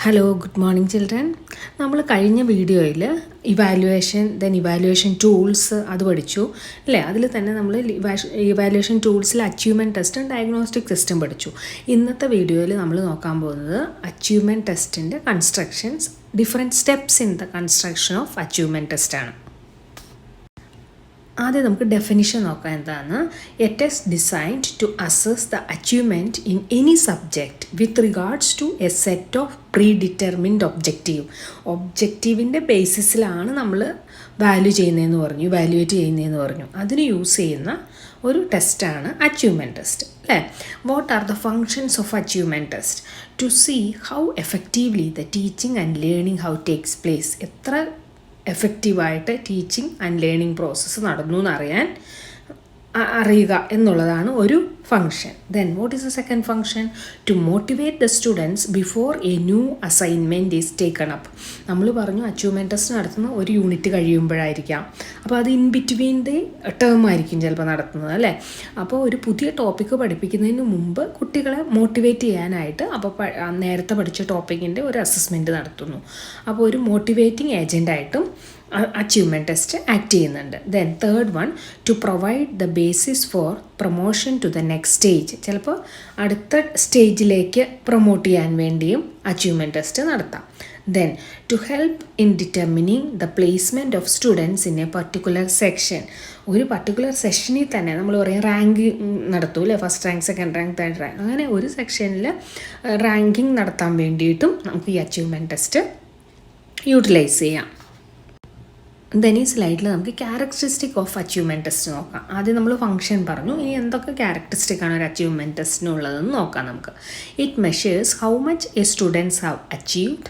Hello, good morning children. നമ്മൾ കഴിഞ്ഞ വീഡിയോയിൽ ഇവാലുവേഷൻ ടൂൾസ് അത് പഠിച്ചു അല്ലേ. അതിൽ തന്നെ നമ്മൾ ഇവാലുവേഷൻ ടൂൾസിൽ അച്ചീവ്മെൻറ്റ് ടെസ്റ്റും ഡയഗ്നോസ്റ്റിക് ടെസ്റ്റും പഠിച്ചു. ഇന്നത്തെ വീഡിയോയിൽ നമ്മൾ നോക്കാൻ പോകുന്നത് അച്ചീവ്മെൻറ്റ് ടെസ്റ്റിൻ്റെ constructions, different steps in the construction of achievement ടെസ്റ്റാണ്. ആദ്യം നമുക്ക് ഡെഫിനിഷൻ നോക്കാം. എന്താണ്? A test designed to assess the achievement in any subject with regards to a set of predetermined ഒബ്ജക്റ്റീവിൻ്റെ ബേസിസിലാണ് നമ്മൾ ഇവാലുവേറ്റ് ചെയ്യുന്നതെന്ന് പറഞ്ഞു. അതിന് യൂസ് ചെയ്യുന്ന ഒരു ടെസ്റ്റാണ് അച്ചീവ്മെൻറ്റ് ടെസ്റ്റ് അല്ലേ. What are the functions of achievement test? To see how effectively the teaching and learning how takes place. എത്ര എഫക്റ്റീവായിട്ട് ടീച്ചിങ് ആൻഡ് ലേണിംഗ് പ്രോസസ്സ് നടന്നു എന്നറിയാൻ അറിയുക എന്നുള്ളതാണ് ഒരു function. Then what is the second function? To motivate the students before a new assignment is taken up. നമ്മൾ പറഞ്ഞു achievement test നടത്തുന്ന ഒരു യൂണിറ്റ് കഴിയുമ്പോഴായിരിക്കാം. അപ്പോൾ അത് ഇൻ ബിറ്റ്വീൻ ദി ടേം ആയിരിക്കും ചിലപ്പോൾ നടത്തുന്നത് അല്ലേ. അപ്പോൾ ഒരു പുതിയ ടോപ്പിക്ക് പഠിപ്പിക്കുന്നതിന് മുമ്പ് കുട്ടികളെ മോട്ടിവേറ്റ് ചെയ്യാനായിട്ട് അപ്പോൾ നേരത്തെ പഠിച്ച ടോപ്പിക്കിൻ്റെ ഒരു അസസ്മെൻറ്റ് നടത്തുന്നു. അപ്പോൾ ഒരു മോട്ടിവേറ്റിംഗ് ഏജൻ്റായിട്ടും അച്ചീവ്മെൻറ്റ് ടെസ്റ്റ് ആക്ട് ചെയ്യുന്നുണ്ട്. Then third one, to provide the basis for promotion to the next stage. ചിലപ്പോൾ അടുത്ത സ്റ്റേജിലേക്ക് പ്രൊമോട്ട് ചെയ്യാൻ വേണ്ടിയും അച്ചീവ്മെൻറ്റ് ടെസ്റ്റ് നടത്താം. Then to help in determining the placement of students in a particular section. ഒരു particular സെക്ഷനിൽ തന്നെ നമ്മൾ പറയും റാങ്കിങ് നടത്തും അല്ലേ. First rank, second rank, third rank, അങ്ങനെ ഒരു സെക്ഷനിൽ റാങ്കിങ് നടത്താൻ വേണ്ടിയിട്ടും നമുക്ക് ഈ അച്ചീവ്മെൻറ്റ് ടെസ്റ്റ് യൂട്ടിലൈസ് ചെയ്യാം. ദെൻ ഈ സ്ലൈഡിൽ നമുക്ക് ക്യാരക്ടറിസ്റ്റിക് ഓഫ് അച്ചീവ്മെൻറ്റ് ടെസ്റ്റ് നോക്കാം. ആദ്യം നമ്മൾ ഫംഗ്ഷൻ പറഞ്ഞു. ഇനി എന്തൊക്കെ ക്യാരക്ടറിസ്റ്റിക്കാണ് ഒരു അച്ചീവ്മെൻറ്റ് ടെസ്റ്റിനുള്ളതെന്ന് നോക്കാം നമുക്ക്. It measures how much a students have achieved.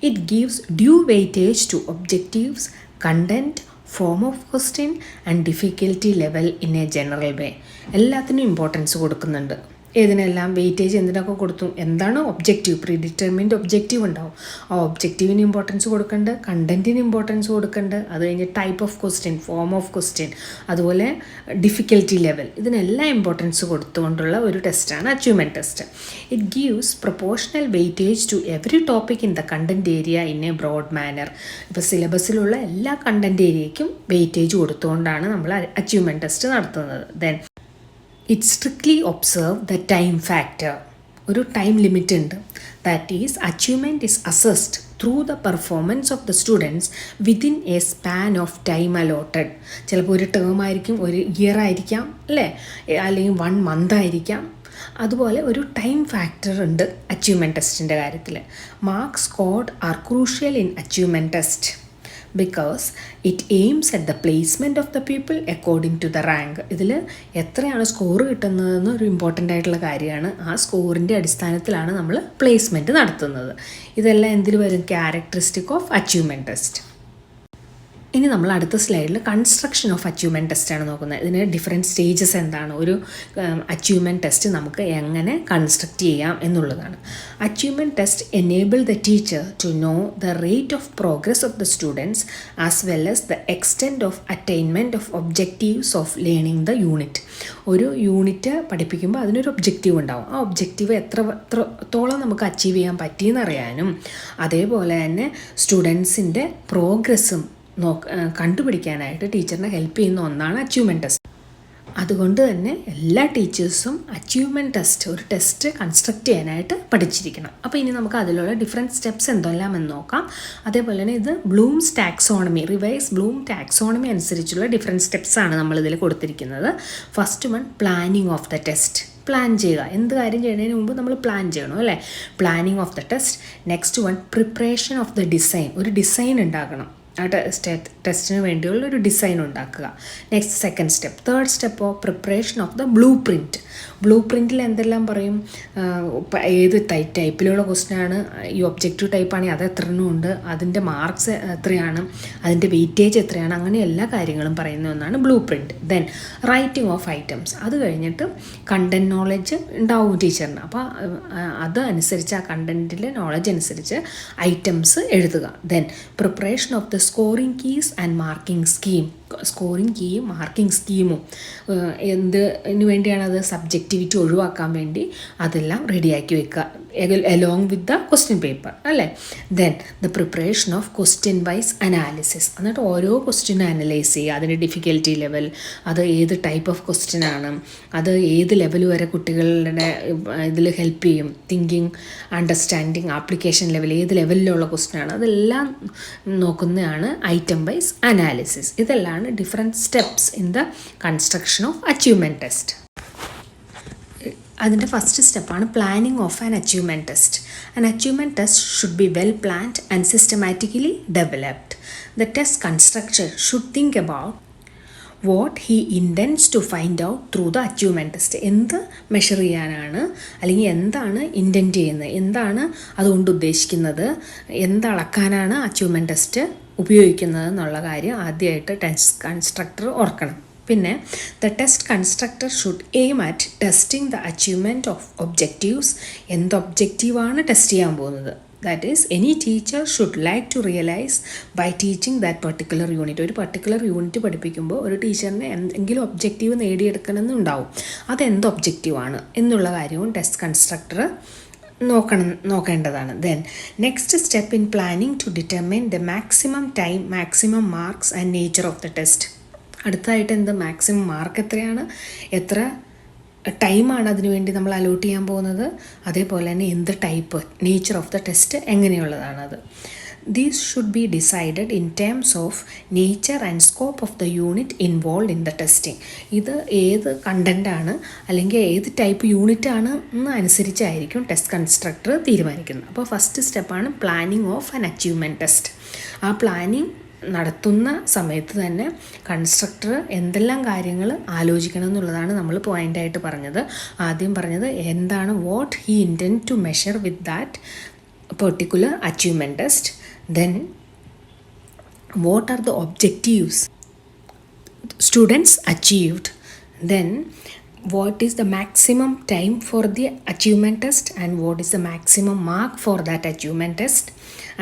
It gives due weightage to objectives, content, form of question and difficulty level in a general way. എല്ലാത്തിനും ഇമ്പോർട്ടൻസ് കൊടുക്കുന്നുണ്ട്. ഏതിനെല്ലാം വെയിറ്റേജ് എന്തിനൊക്കെ കൊടുത്തു? എന്താണ് ഒബ്ജക്റ്റീവ്? പ്രീ ഡിറ്റർമിൻഡ് ഒബ്ജക്റ്റീവ് ഉണ്ടാവും. ആ ഒബ്ജക്റ്റീവിന് importance കൊടുക്കേണ്ടത്, കണ്ടൻറ്റിന് importance കൊടുക്കേണ്ടത്, അത് കഴിഞ്ഞ് type of question, form of question, അതുപോലെ ഡിഫിക്കൽറ്റി ലെവൽ, ഇതിനെല്ലാം ഇമ്പോർട്ടൻസ് കൊടുത്തുകൊണ്ടുള്ള ഒരു ടെസ്റ്റാണ് achievement test. It gives proportional weightage to every topic in the content area in a broad manner. ഇപ്പോൾ സിലബസിലുള്ള എല്ലാ കണ്ടൻറ്റ് ഏരിയയ്ക്കും വെയിറ്റേജ് കൊടുത്തുകൊണ്ടാണ് നമ്മൾ അച്ചീവ്മെൻറ്റ് ടെസ്റ്റ് നടത്തുന്നത്. Then it strictly observe the time factor. ഒരു ടൈം ലിമിറ്റ് ഉണ്ട്. That is achievement is assessed through the performance of the students within A span of time allotted. ചിലപ്പോൾ ഒരു ടേം ആയിരിക്കും, ഒരു ഇയർ ആയിരിക്കാം അല്ലേ, അല്ലെങ്കിൽ 1 month ആയിരിക്കാം. അതുപോലെ ഒരു ടൈം ഫാക്ടർ ഉണ്ട് അച്ചീവ്മെൻറ്റ് ടെസ്റ്റിൻ്റെ കാര്യത്തിൽ. Marks scored are crucial in achievement test because it aims at the placement of the people according to the rank. ഇതിൽ എത്രയാണ് സ്കോർ കിട്ടുന്നതെന്ന് ഒരു ഇമ്പോർട്ടൻ്റ് ആയിട്ടുള്ള കാര്യമാണ്. ആ സ്കോറിൻ്റെ അടിസ്ഥാനത്തിലാണ് നമ്മൾ പ്ലേസ്മെൻറ്റ് നടത്തുന്നത്. ഇതെല്ലാം എന്തിൽ വരും? Characteristic of achievement test. ഇനി നമ്മൾ അടുത്ത സ്ലൈഡിൽ കൺസ്ട്രക്ഷൻ ഓഫ് അച്ചീവ്മെൻറ്റ് ടെസ്റ്റാണ് നോക്കുന്നത്. ഇതിന് ഡിഫറെൻറ്റ് സ്റ്റേജസ് എന്താണ്, ഒരു അച്ചീവ്മെൻറ്റ് ടെസ്റ്റ് നമുക്ക് എങ്ങനെ കൺസ്ട്രക്റ്റ് ചെയ്യാം എന്നുള്ളതാണ്. Achievement test enable the teacher to know the rate of progress of the students as well as the extent of attainment of objectives of learning the unit. ഒരു unit പഠിപ്പിക്കുമ്പോൾ അതിനൊരു objective ഉണ്ടാവും. ആ objective എത്രത്തോളം നമുക്ക് achieve ചെയ്യാൻ പറ്റിയെന്നറിയാനും അതേപോലെ തന്നെ സ്റ്റുഡൻസിൻ്റെ പ്രോഗ്രസ്സും കണ്ടുപിടിക്കാനായിട്ട് ടീച്ചറിനെ ഹെൽപ്പ് ചെയ്യുന്ന ഒന്നാണ് അച്ചീവ്മെൻറ്റ് ടെസ്റ്റ്. അതുകൊണ്ട് തന്നെ എല്ലാ ടീച്ചേഴ്സും അച്ചീവ്മെൻറ്റ് ടെസ്റ്റ്, ഒരു ടെസ്റ്റ് കൺസ്ട്രക്റ്റ് ചെയ്യാനായിട്ട് പഠിച്ചിരിക്കണം. അപ്പോൾ ഇനി നമുക്ക് അതിലുള്ള ഡിഫറെൻറ്റ് സ്റ്റെപ്സ് എന്തെല്ലാം എന്ന് നോക്കാം. അതേപോലെ തന്നെ ഇത് Bloom's taxonomy, revise Bloom taxonomy അനുസരിച്ചുള്ള ഡിഫറെൻറ്റ് സ്റ്റെപ്സാണ് നമ്മളിതിൽ കൊടുത്തിരിക്കുന്നത്. First one, planning of the test. Plan ചെയ്യുക. എന്ത് കാര്യം ചെയ്യുന്നതിന് മുമ്പ് നമ്മൾ പ്ലാൻ ചെയ്യണം അല്ലേ. Planning of the test. Next one, preparation of the design. ഒരു ഡിസൈൻ ഉണ്ടാക്കണം. ആ ടെസ്റ്റിന് വേണ്ടിയുള്ള ഒരു ഡിസൈൻ ഉണ്ടാക്കുക. Next second step. തേർഡ് സ്റ്റെപ്പോ preparation of the blueprint. ബ്ലൂ പ്രിൻറ്റിൽ എന്തെല്ലാം പറയും? ഏത് ടൈപ്പിലുള്ള ക്വസ്റ്റ്യനാണ്, ഈ ഒബ്ജക്റ്റീവ് ടൈപ്പാണെങ്കിൽ അത് എത്ര എണ്ണം ഉണ്ട്, അതിൻ്റെ മാർക്സ് എത്രയാണ്, അതിൻ്റെ വെയിറ്റേജ് എത്രയാണ്, അങ്ങനെ എല്ലാ കാര്യങ്ങളും പറയുന്ന ഒന്നാണ് blue print. Then writing of items. അത് കഴിഞ്ഞിട്ട് കണ്ടൻറ് നോളജ് ഉണ്ടാവും ടീച്ചറിന്. അപ്പോൾ അത് അനുസരിച്ച് ആ കണ്ടൻറ്റിലെ നോളജ് അനുസരിച്ച് ഐറ്റംസ് എഴുതുക. Then preparation of the scoring keys and marking scheme. Scoring കീയും മാർക്കിംഗ് സ്കീമും എന്തിനു വേണ്ടിയാണത്, സബ്ജക്റ്റിവിറ്റി ഒഴിവാക്കാൻ വേണ്ടി അതെല്ലാം റെഡിയാക്കി വെക്കുക along with the question paper അല്ലേ. Then the preparation of question wise analysis, എന്നിട്ട് ഓരോ ക്വസ്റ്റ്യനും അനലൈസ് ചെയ്യുക, അതിൻ്റെ ഡിഫിക്കൽറ്റി ലെവൽ, അത് ഏത് ടൈപ്പ് ഓഫ് ക്വസ്റ്റ്യൻ ആണ്, അത് ഏത് ലെവൽ വരെ കുട്ടികളുടെ ഇതിൽ ഹെൽപ്പ് ചെയ്യും, തിങ്കിങ്, അണ്ടർസ്റ്റാൻഡിങ്, ആപ്ലിക്കേഷൻ ലെവൽ, ഏത് ലെവലിലുള്ള ക്വസ്റ്റ്യൻ ആണ്, അതെല്ലാം നോക്കുന്നതാണ് ഐറ്റം വൈസ് അനാലിസിസ്. ഇതെല്ലാം different steps in the construction of achievement test. അതിൻ്റെ ഫസ്റ്റ് സ്റ്റെപ്പാണ് planning of an achievement test. An achievement test should be well planned and systematically developed. The test constructor should think about what he intends to find out through the achievement test. എന്ത് measure ചെയ്യാനാണ്, അല്ലെങ്കിൽ എന്താണ് intent ചെയ്യുന്നത്, എന്താണ് അതുകൊണ്ട് ഉദ്ദേശിക്കുന്നത്, എന്തളക്കാനാണ് achievement test ഉപയോഗിക്കുന്നത് എന്നുള്ള കാര്യം ആദ്യമായിട്ട് ടെസ്റ്റ് കൺസ്ട്രക്ടർ ഓർക്കണം. പിന്നെ the test constructor should aim at testing the achievement of objectives. എന്ത് ഒബ്ജക്റ്റീവാണ് ടെസ്റ്റ് ചെയ്യാൻ പോകുന്നത്. That is, any teacher should like to realize by teaching that particular unit. ഒരു പർട്ടിക്കുലർ യൂണിറ്റ് പഠിപ്പിക്കുമ്പോൾ ഒരു ടീച്ചറിന് എന്തെങ്കിലും ഒബ്ജക്റ്റീവ് നേടിയെടുക്കണമെന്നുണ്ടാവും. അതെന്ത് ഒബ്ജക്റ്റീവാണ് എന്നുള്ള കാര്യവും ടെസ്റ്റ് കൺസ്ട്രക്ടർ നോക്കേണ്ടതാണ്. Then next step in planning to determine the maximum time, maximum marks and nature of the test. അടുത്തതായിട്ട് എന്ത് മാക്സിമം മാർക്ക് എത്രയാണ്, എത്ര ടൈമാണ് അതിനു വേണ്ടി നമ്മൾ അലോട്ട് ചെയ്യാൻ പോകുന്നത്, അതേപോലെ തന്നെ എന്ത് type, nature of the test എങ്ങനെയുള്ളതാണത്. These should be decided in terms of nature and scope of the unit involve in the testing. ഇത് ഏത് കണ്ടൻ്റാണ് അല്ലെങ്കിൽ ഏത് ടൈപ്പ് യൂണിറ്റാണ് എന്ന് അനുസരിച്ചായിരിക്കും ടെസ്റ്റ് കൺസ്ട്രക്ടർ തീരുമാനിക്കുന്നത്. അപ്പോൾ ഫസ്റ്റ് സ്റ്റെപ്പാണ് planning of an achievement test. ആ പ്ലാനിങ് നടത്തുന്ന സമയത്ത് തന്നെ കൺസ്ട്രക്ടർ എന്തെല്ലാം കാര്യങ്ങൾ ആലോചിക്കണം എന്നുള്ളതാണ് നമ്മൾ പോയിൻ്റായിട്ട് പറഞ്ഞത്. ആദ്യം പറഞ്ഞത് എന്താണ് what he intend to measure with that particular achievement test. Then what are the objectives students achieved. Then what is the maximum time for the achievement test and what is the maximum mark for that achievement test.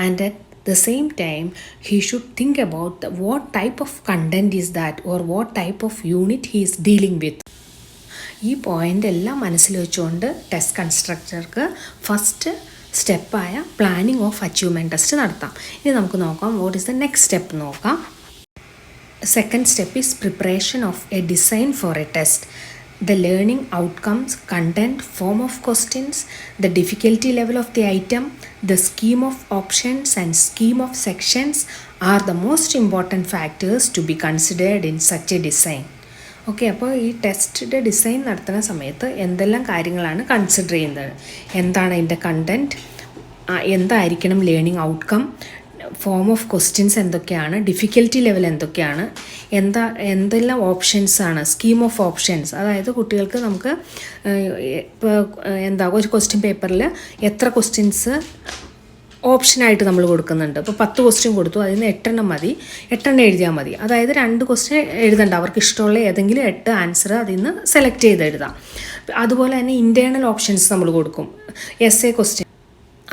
And at the same time he should think about what type of content is that or what type of unit he is dealing with. ഈ point എല്ലാം മനസ്സിൽ വെച്ചുകൊണ്ട് test കൺസ്ട്രക്ടർക്ക് first സ്റ്റെപ്പായ planning of achievement test നടത്താം. ഇനി നമുക്ക് നോക്കാം what is the next step നോക്കാം. Second step is preparation of a design for a test. The learning outcomes, content, form of questions, the difficulty level of the item, the scheme of options and scheme of sections are the most important factors to be considered in such a design. Okay, അപ്പോൾ ഈ ടെസ്റ്റിൻ്റെ design നടത്തുന്ന സമയത്ത് എന്തെല്ലാം കാര്യങ്ങളാണ് consider ചെയ്യുന്നത്, എന്താണ് അതിൻ്റെ content, എന്തായിരിക്കണം learning outcome, form of questions എന്തൊക്കെയാണ്, ഡിഫിക്കൽറ്റി ലെവൽ എന്തൊക്കെയാണ്, എന്തെല്ലാം ഓപ്ഷൻസാണ്, സ്കീം ഓഫ് ഓപ്ഷൻസ്, അതായത് കുട്ടികൾക്ക് നമുക്ക് ഇപ്പോൾ ഒരു ക്വസ്റ്റ്യൻ പേപ്പറിൽ എത്ര ക്വസ്റ്റ്യൻസ് ഓപ്ഷനായിട്ട് നമ്മൾ കൊടുക്കുന്നുണ്ട്. ഇപ്പോൾ 10 ക്വസ്റ്റ്യൻ കൊടുത്തു, അതിൽ നിന്ന് 8 മതി, 8 എഴുതിയാൽ മതി. അതായത് 2 ക്വസ്റ്റ്യൻ എഴുതണ്ട, അവർക്ക് ഇഷ്ടമുള്ള ഏതെങ്കിലും 8 ആൻസർ അതിൽ നിന്ന് സെലക്ട് ചെയ്ത് എഴുതാം. അതുപോലെ തന്നെ ഇൻറ്റേർണൽ ഓപ്ഷൻസ് നമ്മൾ കൊടുക്കും. എസ് എ ക്വസ്റ്റ്യൻ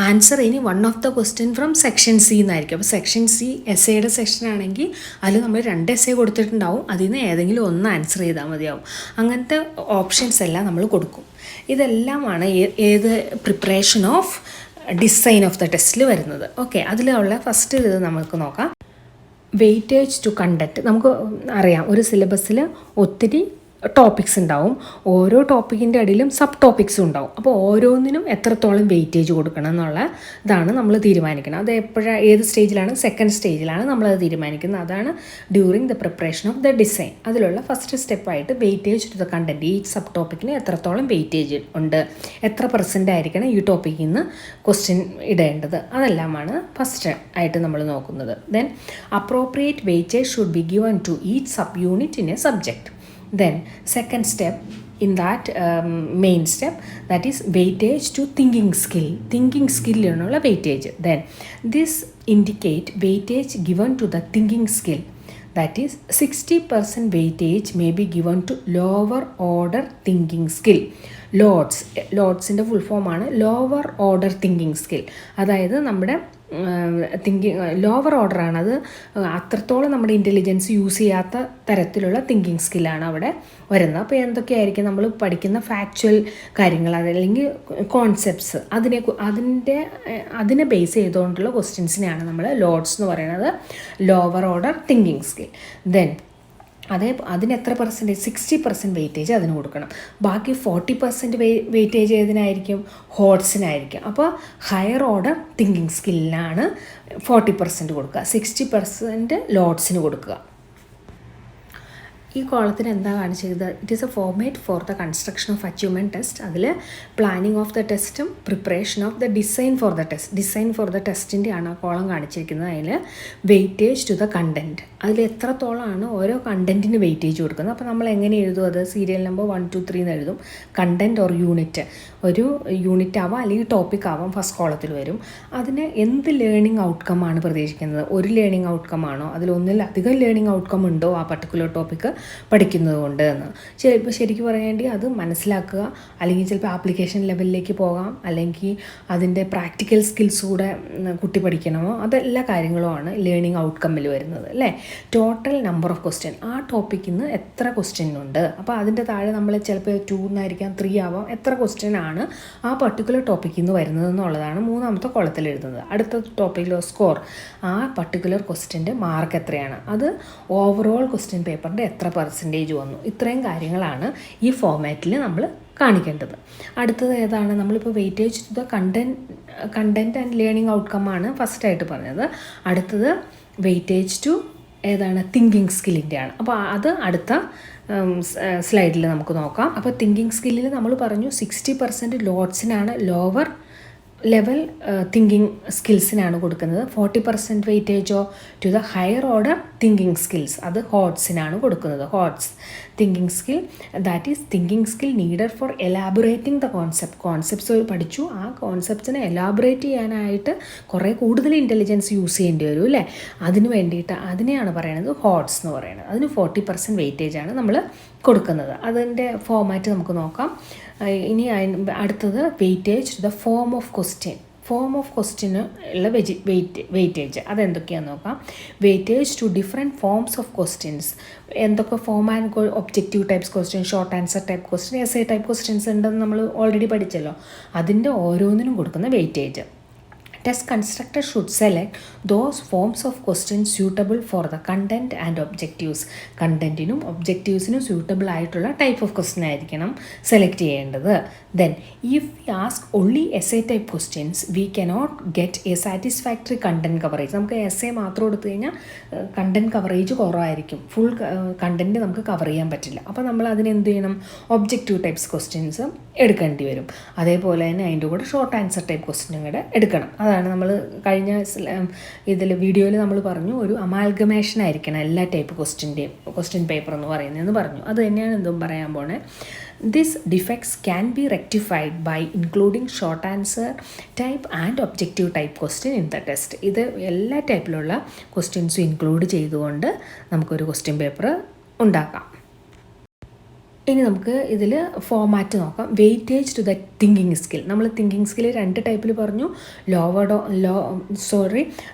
ആൻസർ ഇനി 1 of the question from section C എന്നായിരിക്കും. അപ്പോൾ സെക്ഷൻ സി എസ് എയുടെ സെക്ഷൻ ആണെങ്കിൽ അതിൽ നമ്മൾ 2 എസ് എ കൊടുത്തിട്ടുണ്ടാവും, അതിൽ നിന്ന് ഏതെങ്കിലും ഒന്ന് ആൻസർ ചെയ്താൽ മതിയാവും. അങ്ങനത്തെ ഓപ്ഷൻസ് എല്ലാം നമ്മൾ കൊടുക്കും. ഇതെല്ലാമാണ് ഏത് preparation of design of the ടെസ്റ്റിൽ വരുന്നത്. ഓക്കെ, അതിലുള്ള ഫസ്റ്റ് ഇത് നമുക്ക് നോക്കാം. Weightage to conduct. നമുക്ക് അറിയാം ഒരു സിലബസിൽ ഒത്തിരി ടോപ്പിക്സ് ഉണ്ടാവും, ഓരോ ടോപ്പിക്കിൻ്റെ അടിയിലും സബ് ടോപ്പിക്സും ഉണ്ടാവും. അപ്പോൾ ഓരോന്നിനും എത്രത്തോളം വെയിറ്റേജ് കൊടുക്കണം എന്നുള്ള ഇതാണ് നമ്മൾ തീരുമാനിക്കുന്നത്. അത് എപ്പോഴാണ്, ഏത് സ്റ്റേജിലാണ്, സെക്കൻഡ് സ്റ്റേജിലാണ് നമ്മളത് തീരുമാനിക്കുന്നത്. അതാണ് during the preparation of the design. അതിലുള്ള ഫസ്റ്റ് സ്റ്റെപ്പായിട്ട് വെയിറ്റേജ് ടു ദ കണ്ടൻറ്റ്. ഈ സബ് ടോപ്പിക്കിന് എത്രത്തോളം വെയിറ്റേജ് ഉണ്ട്, എത്ര % ആയിരിക്കണം ഈ ടോപ്പിക്കിൽ നിന്ന് ക്വസ്റ്റ്യൻ ഇടേണ്ടത്, അതെല്ലാമാണ് ഫസ്റ്റ് ആയിട്ട് നമ്മൾ നോക്കുന്നത്. Then appropriate weightage should be given to each sub unit in a subject. Then second step in that main step, that is weightage to thinking skill. Thinking skill ennulla weightage. Then this indicate weightage given to the thinking skill. That is 60% weightage may be given to lower order thinking skill. ലോഡ്സിൻ്റെ full ഫോമാണ് lower order thinking skill. അതായത് നമ്മുടെ lower ഓർഡറാണ്, അത് അത്രത്തോളം നമ്മുടെ intelligence use ചെയ്യാത്ത തരത്തിലുള്ള thinking സ്കില്ലാണ് അവിടെ വരുന്നത്. അപ്പോൾ എന്തൊക്കെയായിരിക്കും നമ്മൾ പഠിക്കുന്ന ഫാക്ച്വൽ കാര്യങ്ങൾ, അതല്ലെങ്കിൽ കോൺസെപ്റ്റ്സ്, അതിനെ ബേസ് ചെയ്തുകൊണ്ടുള്ള ക്വസ്റ്റ്യൻസിനെയാണ് നമ്മൾ ലോഡ്സ് എന്ന് പറയുന്നത്, lower order thinking skill. Then അതിന് എത്ര പെർസെൻറ്റേജ്, 60% വെയിറ്റേജ് അതിന് കൊടുക്കണം. ബാക്കി 40% വെയിറ്റേജ് ഏതിനായിരിക്കും, ഹോട്ട്സിനായിരിക്കും. അപ്പോൾ ഹയർ ഓർഡർ തിങ്കിങ് സ്കില്ലിനാണ് 40% കൊടുക്കുക, 60% ലോഡ്സിന് കൊടുക്കുക. ഈ കോളത്തിന് എന്താ കാണിച്ചത്, it is a format for the construction of achievement test. അതിൽ പ്ലാനിങ് ഓഫ് ദ ടെസ്റ്റും preparation of the design for the ടെസ്റ്റിൻ്റെ ആണ് ആ കോളം കാണിച്ചിരിക്കുന്നത്. അതിൽ വെയിറ്റേജ് ടു ദ കണ്ടൻറ്റ്, അതിൽ എത്രത്തോളമാണ് ഓരോ കണ്ടൻറ്റിന് വെയിറ്റേജ് കൊടുക്കുന്നത്. അപ്പോൾ നമ്മൾ എങ്ങനെ എഴുതും, അത് സീരിയൽ നമ്പർ 1, 2, 3 എന്ന് എഴുതും. കണ്ടൻറ്റ് ഓർ യൂണിറ്റ്, ഒരു യൂണിറ്റ് ആവാം അല്ലെങ്കിൽ ടോപ്പിക് ആവാം, ഫസ്റ്റ് കോളത്തിൽ വരും. അതിന് എന്ത് ലേണിംഗ് ഔട്ട്കം ആണ് പ്രതീക്ഷിക്കുന്നത്, ഒരു ലേണിംഗ് ഔട്ട്കം ആണോ, അതിലൊന്നിലധികം ലേണിംഗ് ഔട്ട്കം ഉണ്ടോ ആ പർട്ടിക്കുലർ ടോപ്പിക്ക് പഠിക്കുന്നത് കൊണ്ട് എന്ന്. ചിലപ്പോൾ ശരിക്കും പറയേണ്ടി അത് മനസ്സിലാക്കുക, അല്ലെങ്കിൽ ചിലപ്പോൾ ആപ്ലിക്കേഷൻ ലെവലിലേക്ക് പോകാം, അല്ലെങ്കിൽ അതിൻ്റെ പ്രാക്ടിക്കൽ സ്കിൽസ് കൂടെ കുട്ടി പഠിക്കണമോ, അതെല്ലാ കാര്യങ്ങളുമാണ് ലേണിംഗ് ഔട്ട്കമ്മിൽ വരുന്നത് അല്ലേ. ടോട്ടൽ നമ്പർ ഓഫ് ക്വസ്റ്റ്യൻ, ആ ടോപ്പിക്കിൽ നിന്ന് എത്ര ക്വസ്റ്റ്യൻ ഉണ്ട്, അപ്പോൾ അതിൻ്റെ താഴെ നമ്മൾ ചിലപ്പോൾ 2 എന്നായിരിക്കാം, 3 ആവാം, എത്ര ക്വസ്റ്റ്യൻ ആണ് ആ പർട്ടിക്കുലർ ടോപ്പിക്കിൽ നിന്ന് വരുന്നത് എന്നുള്ളതാണ് മൂന്നാമത്തെ കോളത്തിൽ എഴുതുന്നത്. അടുത്ത ടോപ്പിക്കിലോ സ്കോർ, ആ പർട്ടിക്കുലർ ക്വസ്റ്റ്യൻ്റെ മാർക്ക് എത്രയാണ്, അത് ഓവറോൾ ക്വസ്റ്റ്യൻ പേപ്പറിൻ്റെ എത്ര പെർസെൻറ്റേജ് വന്നു, ഇത്രയും കാര്യങ്ങളാണ് ഈ ഫോർമാറ്റിൽ നമ്മൾ കാണിക്കേണ്ടത്. അടുത്തത് ഏതാണ്, നമ്മളിപ്പോൾ weightage to the content and learning outcome ആണ് ഫസ്റ്റായിട്ട് പറഞ്ഞത്. അടുത്തത് വെയിറ്റേജ് ടു ഏതാണ്, തിങ്കിങ് സ്കില്ലിൻ്റെ ആണ്. അപ്പോൾ അത് അടുത്ത സ്ലൈഡിൽ നമുക്ക് നോക്കാം. അപ്പോൾ തിങ്കിങ് സ്കില്ലിൽ നമ്മൾ പറഞ്ഞു 60% ലോഡ്സിനാണ്, ലോവർ ലെവൽ തിങ്കിങ് സ്കിൽസിനാണ് കൊടുക്കുന്നത്. 40% വെയിറ്റേജോ to the higher order thinking skills, അത് ഹോട്ട്സിനാണ് കൊടുക്കുന്നത്. HOTS thinking skill, that is thinking skill needed for elaborating the concepts പഠിച്ചു, ആ കോൺസെപ്റ്റ്സിനെ എലാബറേറ്റ് ചെയ്യാനായിട്ട് കുറേ കൂടുതൽ ഇൻ്റലിജൻസ് യൂസ് ചെയ്യേണ്ടി വരും അല്ലേ. അതിന് വേണ്ടിയിട്ട് അതിനെയാണ് പറയുന്നത് ഹോട്ട്സ് എന്ന് പറയുന്നത്. അതിന് 40% വെയിറ്റേജാണ് നമ്മൾ കൊടുക്കുന്നത്. അതിൻ്റെ ഫോമാറ്റ് നമുക്ക് നോക്കാം. ഇനി അടുത്തത് weightage to the form of ക്വസ്റ്റ്യന് ഉള്ള വെയിറ്റേജ് അതെന്തൊക്കെയാണെന്ന് നോക്കാം. Weightage to different forms of questions, എന്തൊക്കെ form and objective types question, short answer type question, essay type questions ഉണ്ടെന്ന് നമ്മൾ ഓൾറെഡി പഠിച്ചല്ലോ. അതിൻ്റെ ഓരോന്നിനും കൊടുക്കുന്ന weightage. Test constructor should select those forms of questions suitable for the content and objectives. കണ്ടൻറ്റിനും ഒബ്ജക്റ്റീവ്സിനും suitable ആയിട്ടുള്ള ടൈപ്പ് ഓഫ് ക്വസ്റ്റ്യൻ ആയിരിക്കണം സെലക്ട് ചെയ്യേണ്ടത്. Then if we ask only essay type questions we cannot get a satisfactory content coverage. നമുക്ക് essay മാത്രം എടുത്തു കഴിഞ്ഞാൽ content coverage കുറവായിരിക്കും, ഫുൾ കണ്ടൻറ്റ് നമുക്ക് കവർ ചെയ്യാൻ പറ്റില്ല. അപ്പോൾ നമ്മൾ അതിനെന്ത് ചെയ്യണം, ഒബ്ജക്റ്റീവ് ടൈപ്സ് ക്വസ്റ്റ്യൻസ് എടുക്കേണ്ടി വരും. അതേപോലെ തന്നെ അതിൻ്റെ കൂടെ ഷോർട്ട് ആൻസർ ടൈപ്പ് ക്വസ്റ്റ്യനും കൂടെ എടുക്കണം. അതാണ് നമ്മൾ കഴിഞ്ഞ വീഡിയോയിൽ നമ്മൾ പറഞ്ഞു, ഒരു അമാൽഗമേഷൻ ആയിരിക്കണം എല്ലാ ടൈപ്പ് ക്വസ്റ്റ്യൻ പേപ്പർ എന്ന് പറയുന്നതെന്ന് പറഞ്ഞു. അത് തന്നെയാണ് എന്തും പറയാൻ പോണേ. This defects can be rectified by including short answer type and objective type question in the test. ഇത് എല്ലാ ടൈപ്പിലുള്ള ക്വസ്റ്റ്യൻസും ഇൻക്ലൂഡ് ചെയ്തുകൊണ്ട് നമുക്കൊരു ക്വസ്റ്റ്യൻ പേപ്പർ ഉണ്ടാക്കാം. ഇനി നമുക്ക് ഇതിൽ ഫോമാറ്റ് നോക്കാം. Weightage to the thinking skill. നമ്മൾ തിങ്കിങ് സ്കിൽ 2 ടൈപ്പിൽ പറഞ്ഞു,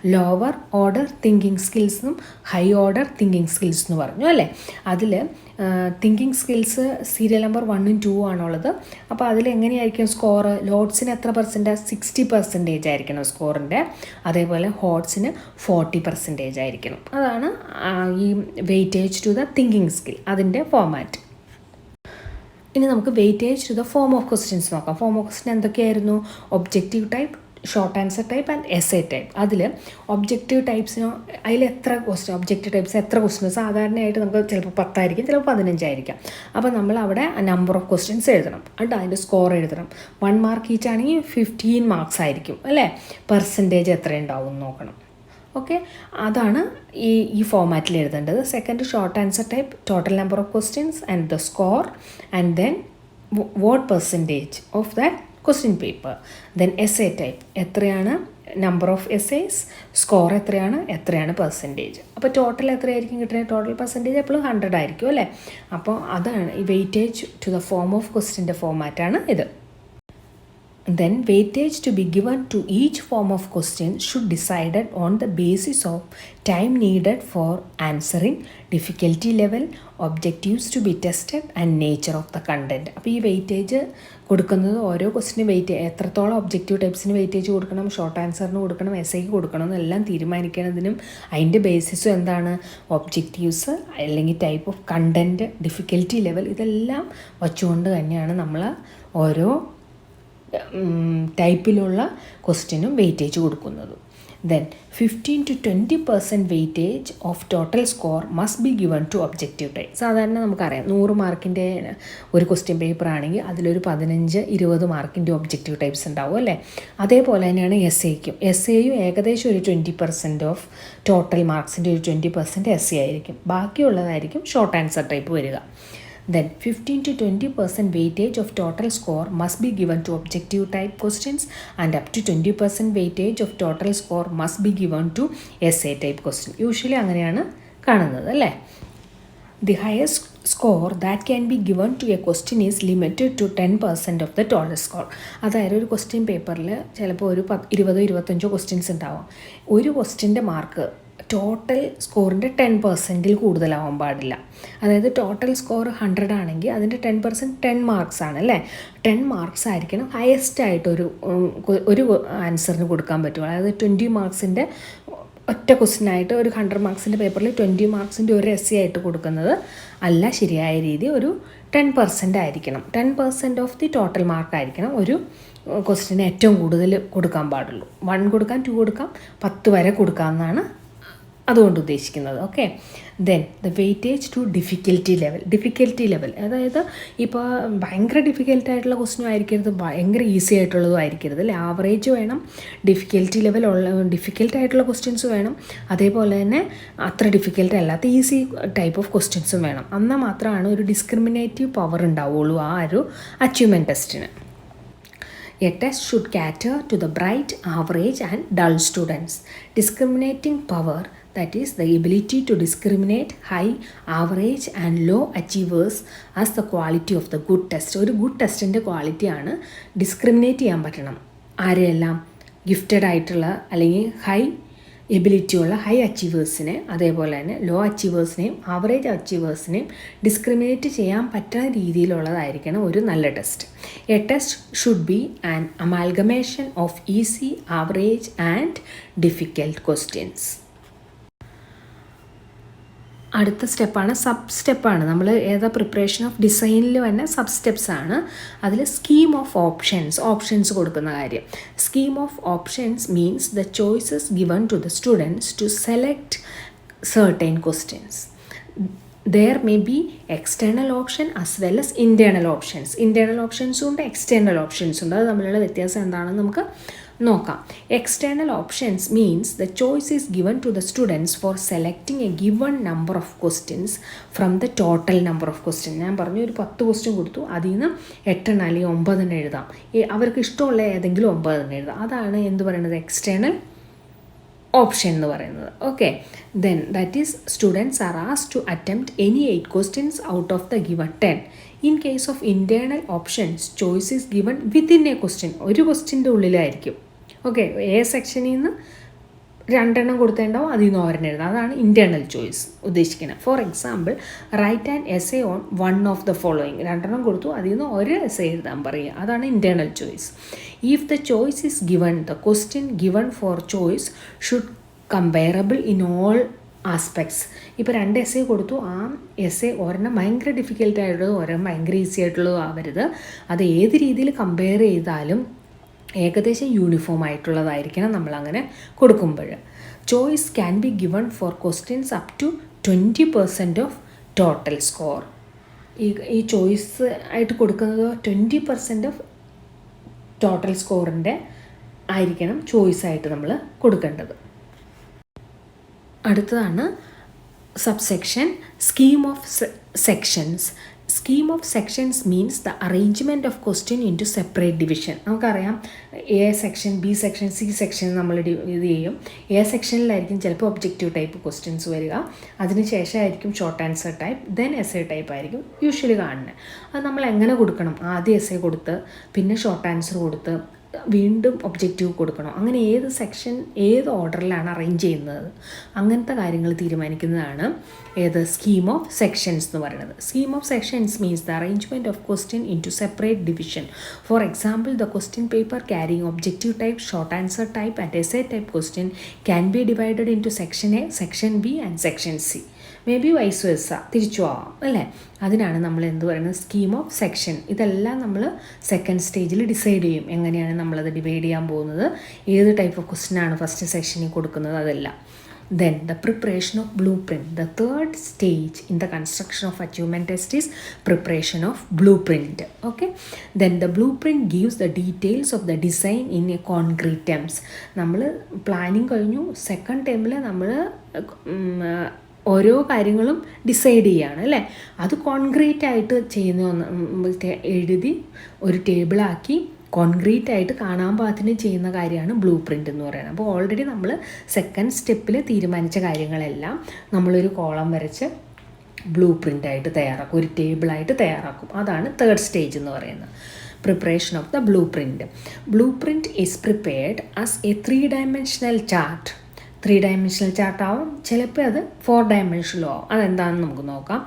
ലോവർ ഓർഡർ തിങ്കിങ് സ്കിൽസും ഹൈ ഓർഡർ തിങ്കിങ് സ്കിൽസ് എന്ന് പറഞ്ഞു അല്ലേ. അതിൽ തിങ്കിങ് സ്കിൽസ് സീരിയൽ നമ്പർ 1 ഉം 2 ആണുള്ളത്. അപ്പോൾ അതിലെങ്ങനെയായിരിക്കും സ്കോർ, ലോഡ്സിന് എത്ര പെർസെൻറ്റേജ്, 60% ആയിരിക്കണം സ്കോറിൻ്റെ. അതേപോലെ ഹോട്ട്സിന് 40% ആയിരിക്കണം. അതാണ് ഈ weightage to the thinking skill, അതിൻ്റെ ഫോമാറ്റ്. ഇനി നമുക്ക് weightage to the form of questions നോക്കാം. ഫോം ഓഫ് ക്വസ്റ്റ്യൻ എന്തൊക്കെയായിരുന്നു, objective type, short answer type and essay type. അതിൽ ഒബ്ജക്റ്റീവ് ടൈപ്സിനോ അതിൽ ഒബ്ജക്റ്റീവ് ടൈപ്സ് എത്ര ക്വസ്റ്റ്യൻ, സാധാരണയായിട്ട് നമുക്ക് ചിലപ്പോൾ 10 ആയിരിക്കും, ചിലപ്പോൾ 15 ആയിരിക്കാം. അപ്പോൾ നമ്മൾ അവിടെ നമ്പർ ഓഫ് ക്വസ്റ്റ്യൻസ് എഴുതണം, എന്നിട്ട് അതിൻ്റെ സ്കോർ എഴുതണം. 1 മാർക്ക് ഈച്ച് ആണെങ്കിൽ 15 മാർക്സ് ആയിരിക്കും അല്ലേ. പെർസെൻറ്റേജ് എത്ര ഉണ്ടാവും നോക്കണം. ഓക്കെ, അതാണ് ഈ ഫോമാറ്റിൽ എഴുതേണ്ടത്. Second short answer type, total number of questions and the score and then what percentage of that question paper. Then essay type എത്രയാണ്, നമ്പർ ഓഫ് എസ്സേസ്, സ്കോർ എത്രയാണ് പെർസെൻറ്റേജ്. അപ്പോൾ ടോട്ടൽ എത്രയായിരിക്കും കിട്ടുന്നത്, ടോട്ടൽ പെർസെൻറ്റേജ് എപ്പോഴും 100 ആയിരിക്കും അല്ലേ. അപ്പോൾ അതാണ് ഈ weightage to the form of ക്വസ്റ്റ്യൻ്റെ ഫോമാറ്റാണ് ഇത്. Then weightage to be given to each form of question should decided on the basis of time needed for answering, difficulty level, objectives to be tested and nature of the content. അപ്പോൾ ഈ weightage കൊടുക്കുന്നത് ഓരോ ക്വസ്റ്റിന് എത്രത്തോളം objective ടൈപ്സിന് weightage കൊടുക്കണം, short ആൻസറിന് കൊടുക്കണം, എസ്സേക്ക് കൊടുക്കണം എന്നെല്ലാം തീരുമാനിക്കുന്നതിനും അതിൻ്റെ ബേസിസും എന്താണ്, ഒബ്ജക്റ്റീവ്സ് അല്ലെങ്കിൽ type of content, difficulty level, ഇതെല്ലാം വച്ചുകൊണ്ട് തന്നെയാണ് നമ്മൾ ഓരോ ടൈപ്പിലുള്ള ക്വസ്റ്റ്യനും വെയിറ്റേജ് കൊടുക്കുന്നത്. Then 15 to 20% weightage of total score must be given to objective type. സാധാരണ നമുക്കറിയാം 100 മാർക്കിൻ്റെ ഒരു ക്വസ്റ്റ്യൻ പേപ്പർ ആണെങ്കിൽ അതിലൊരു 15-20 മാർക്കിൻ്റെ ഒബ്ജക്റ്റീവ് ടൈപ്സ് ഉണ്ടാവും അല്ലേ. അതേപോലെ തന്നെയാണ് എസ്സേക്കും. എസ്സേയും ഏകദേശം ഒരു 20% ഓഫ് ടോട്ടൽ മാർക്സിൻ്റെ ഒരു 20% എസ്സേ ആയിരിക്കും, ബാക്കിയുള്ളതായിരിക്കും ഷോർട്ട് ആൻസർ ടൈപ്പ് വരിക. Then 15 to 20% weightage of total score must be given to objective type questions and up to 20% weightage of total score must be given to essay type question. Usually അങ്ങനെയാണ് കാണുന്നത് അല്ലേ. The highest score that can be given to a question is limited to 10% of the total score. അതായത് ഒരു question പേപ്പറിൽ ചിലപ്പോൾ ഒരു 20-25 questions ഉണ്ടാവും. ഒരു ക്വസ്റ്റ്യൻ്റെ മാർക്ക് ടോട്ടൽ സ്കോറിൻ്റെ 10% കൂടുതലാവാൻ പാടില്ല. അതായത് ടോട്ടൽ സ്കോർ 100 ആണെങ്കിൽ അതിൻ്റെ 10% 10 മാർക്സ് ആണ് അല്ലേ. 10 മാർക്സ് ആയിരിക്കണം ഹയസ്റ്റ് ആയിട്ടൊരു ആൻസറിന് കൊടുക്കാൻ പറ്റും. അതായത് 20 മാർക്സിൻ്റെ ഒറ്റ ക്വസ്റ്റ്യനായിട്ട് ഒരു 100 മാർക്സിൻ്റെ പേപ്പറിൽ 20 മാർക്സിൻ്റെ ഒരു എസ്സേ ആയിട്ട് കൊടുക്കുന്നത് അല്ല ശരിയായ രീതി. ഒരു 10% ആയിരിക്കണം, 10% ഓഫ് ദി ടോട്ടൽ മാർക്ക് ആയിരിക്കണം ഒരു ക്വസ്റ്റ്യന് ഏറ്റവും കൂടുതൽ കൊടുക്കാൻ പാടുള്ളൂ. 1 കൊടുക്കാം, 2 കൊടുക്കാം, 10 വരെ കൊടുക്കാമെന്നാണ് അതുകൊണ്ട് ഉദ്ദേശിക്കുന്നത്. Okay. Then the weightage to difficulty level അതായത് ഇപ്പോൾ ഭയങ്കര ഡിഫിക്കൽട്ടായിട്ടുള്ള ക്വസ്റ്റ്യനും ആയിരിക്കരുത്, ഭയങ്കര ഈസി ആയിട്ടുള്ളതും ആയിരിക്കരുത് അല്ലേ. ആവറേജ് വേണം, ഡിഫിക്കൽറ്റി ലെവൽ ഡിഫിക്കൽട്ടായിട്ടുള്ള ക്വസ്റ്റ്യൻസ് വേണം, അതേപോലെ തന്നെ അത്ര ഡിഫിക്കൽട്ട് അല്ലാത്ത ഈസി ടൈപ്പ് ഓഫ് ക്വസ്റ്റ്യൻസും വേണം. എന്നാൽ മാത്രമാണ് ഒരു ഡിസ്ക്രിമിനേറ്റീവ് പവർ ഉണ്ടാവുള്ളൂ ആ ഒരു അച്ചീവ്മെൻറ്റ് ടെസ്റ്റിന്. A test should cater to the bright, average and dull students. Discriminating power, that is the ability to discriminate high, average and low achievers as the quality of the good test. ഒരു good ടെസ്റ്റിൻ്റെ ക്വാളിറ്റിയാണ് discriminate ചെയ്യാൻ പറ്റണം. ആരെയെല്ലാം, gifted ആയിട്ടുള്ള അല്ലെങ്കിൽ high എബിലിറ്റിയുള്ള high അച്ചീവേഴ്സിനെ, അതേപോലെ തന്നെ law അച്ചീവേഴ്സിനെയും average അച്ചീവേഴ്സിനെയും discriminate ചെയ്യാൻ പറ്റുന്ന രീതിയിലുള്ളതായിരിക്കണം ഒരു നല്ല test. A test should B an amalgamation of easy, average and difficult questions. അടുത്ത സ്റ്റെപ്പാണ് സ്റ്റെപ്പാണ് നമ്മൾ പ്രിപ്പറേഷൻ ഓഫ് ഡിസൈനിൽ തന്നെ സബ് സ്റ്റെപ്സ് ആണ്. അതിൽ സ്കീം ഓഫ് ഓപ്ഷൻസ് കൊടുക്കുന്ന കാര്യം. Scheme of options means the choices given to the students to select certain questions. There may be external option as well as internal options. Internal options ഉണ്ട്, external options ഉണ്ട്. അത് തമ്മിലുള്ള വ്യത്യാസം എന്താണെന്ന് നമുക്ക് നോക്കാം. External options means the choice is given to the students for selecting a given number of questions from the total number of questions. ഞാൻ പറഞ്ഞു ഒരു 10 ക്വസ്റ്റ്യൻ കൊടുത്തു, അതിൽ നിന്ന് 8 അല്ലെങ്കിൽ 9 എഴുതാം. അവർക്ക് ഇഷ്ടമുള്ള ഏതെങ്കിലും 9 എഴുതാം. അതാണ് എന്ത് പറയുന്നത്, എക്സ്റ്റേണൽ ഓപ്ഷൻ എന്ന് പറയുന്നത്. Okay. Then that is students are asked to attempt any 8 questions out of the given 10. In case of internal options choice is given within a question. ഒരു ക്വസ്റ്റ്യൻ്റെ ഉള്ളിലായിരിക്കും. ഓക്കെ. എ സെക്ഷനിൽ നിന്ന് 2 എണ്ണം കൊടുത്തേണ്ടാവും, അതിൽ നിന്ന് 1 എഴുതാം. അതാണ് ഇൻറ്റേർണൽ ചോയ്സ് ഉദ്ദേശിക്കുന്നത്. For example, write an essay on one of the following. 2 എണ്ണം കൊടുത്തു, അതിൽ നിന്ന് ഒരു എസ്സേ എഴുതാൻ പറയുക. അതാണ് internal choice. If the choice is given, the question given for choice should comparable in all aspects. ഇപ്പോൾ 2 എസ്സേ കൊടുത്തു, ആ എസ്സേ ഒരെണ്ണം ഭയങ്കര ഡിഫിക്കൽട്ടായിട്ടുള്ളതും ഒരെണ്ണം ഭയങ്കര ഈസി ആയിട്ടുള്ളതും ആവരുത്. അത് ഏത് രീതിയിൽ കമ്പയർ ചെയ്താലും ഏകദേശം യൂണിഫോം ആയിട്ടുള്ളതായിരിക്കണം നമ്മളങ്ങനെ കൊടുക്കുമ്പോൾ. Choice can be given for questions up to 20% of total score. ഈ ചോയ്സ് ആയിട്ട് കൊടുക്കുന്നത് 20% ഓഫ് ടോട്ടൽ സ്കോറിൻ്റെ ആയിരിക്കണം ചോയ്സ് ആയിട്ട് നമ്മൾ കൊടുക്കേണ്ടത്. അടുത്തതാണ് subsection scheme of sections. Scheme of sections means the arrangement of question into separate division. നമുക്കറിയാം A section, B section, C section നമ്മൾ ഇത് ചെയ്യും. എ സെക്ഷനിലായിരിക്കും ചിലപ്പോൾ ഒബ്ജക്റ്റീവ് ടൈപ്പ് ക്വസ്റ്റ്യൻസ് വരിക, അതിനുശേഷമായിരിക്കും short answer type, then essay type ആയിരിക്കും usually കാണുന്നത്. അത് നമ്മൾ എങ്ങനെ കൊടുക്കണം? ആദ്യം എസ്സേ കൊടുത്ത് പിന്നെ ഷോർട്ട് ആൻസർ കൊടുത്ത് വീണ്ടും ഒബ്ജക്റ്റീവ് കൊടുക്കണം. അങ്ങനെ ഏത് സെക്ഷൻ ഏത് ഓർഡറിലാണ് അറേഞ്ച് ചെയ്യുന്നത്, അങ്ങനത്തെ കാര്യങ്ങൾ തീരുമാനിക്കുന്നതാണ് ഏത് സ്കീം ഓഫ് സെക്ഷൻസ് എന്ന് പറയുന്നത്. Scheme of sections means the arrangement of question into separate division. For example, the question paper carrying objective type, short answer type and essay type question can be divided into section A, section B and section C. May be vice versa, തിരിച്ചു ആവാം അല്ലേ. അതിനാണ് നമ്മൾ എന്ത് പറയുന്നത്, scheme of section. ഇതെല്ലാം നമ്മൾ second സ്റ്റേജിൽ ഡിസൈഡ് ചെയ്യും എങ്ങനെയാണ് നമ്മളത് ഡിവൈഡ് ചെയ്യാൻ പോകുന്നത്, ഏത് ടൈപ്പ് ഓഫ് ക്വസ്റ്റ്യനാണ് ഫസ്റ്റ് സെക്ഷനിൽ കൊടുക്കുന്നത്, അതെല്ലാം. Then the preparation of blueprint. The third stage in the construction of achievement test is preparation of blueprint. Okay. Then the blueprint gives the details of the design in a concrete terms. നമ്മൾ planning കഴിഞ്ഞു, second ടൈമിൽ നമ്മൾ ഓരോ കാര്യങ്ങളും decide ചെയ്യുകയാണ് അല്ലേ. അത് concrete ആയിട്ട് ചെയ്യുന്ന എഴുതി ഒരു ടേബിളാക്കി കോൺക്രീറ്റ് ആയിട്ട് കാണാൻ പാകത്തിന് ചെയ്യുന്ന കാര്യമാണ് ബ്ലൂ പ്രിൻ്റ് എന്ന് പറയുന്നത്. അപ്പോൾ ഓൾറെഡി നമ്മൾ സെക്കൻഡ് സ്റ്റെപ്പിൽ തീരുമാനിച്ച കാര്യങ്ങളെല്ലാം നമ്മളൊരു കോളം വരച്ച് ബ്ലൂ പ്രിൻ്റായിട്ട് തയ്യാറാക്കും, ഒരു ടേബിളായിട്ട് തയ്യാറാക്കും. അതാണ് തേർഡ് സ്റ്റേജ് എന്ന് പറയുന്നത്, preparation of the blue print. Blue print is prepared as A 3-dimensional chart. 3-dimensional ചാർട്ടാവും, ചിലപ്പോൾ അത് 4-dimensional ആവും. അതെന്താണെന്ന് നമുക്ക് നോക്കാം.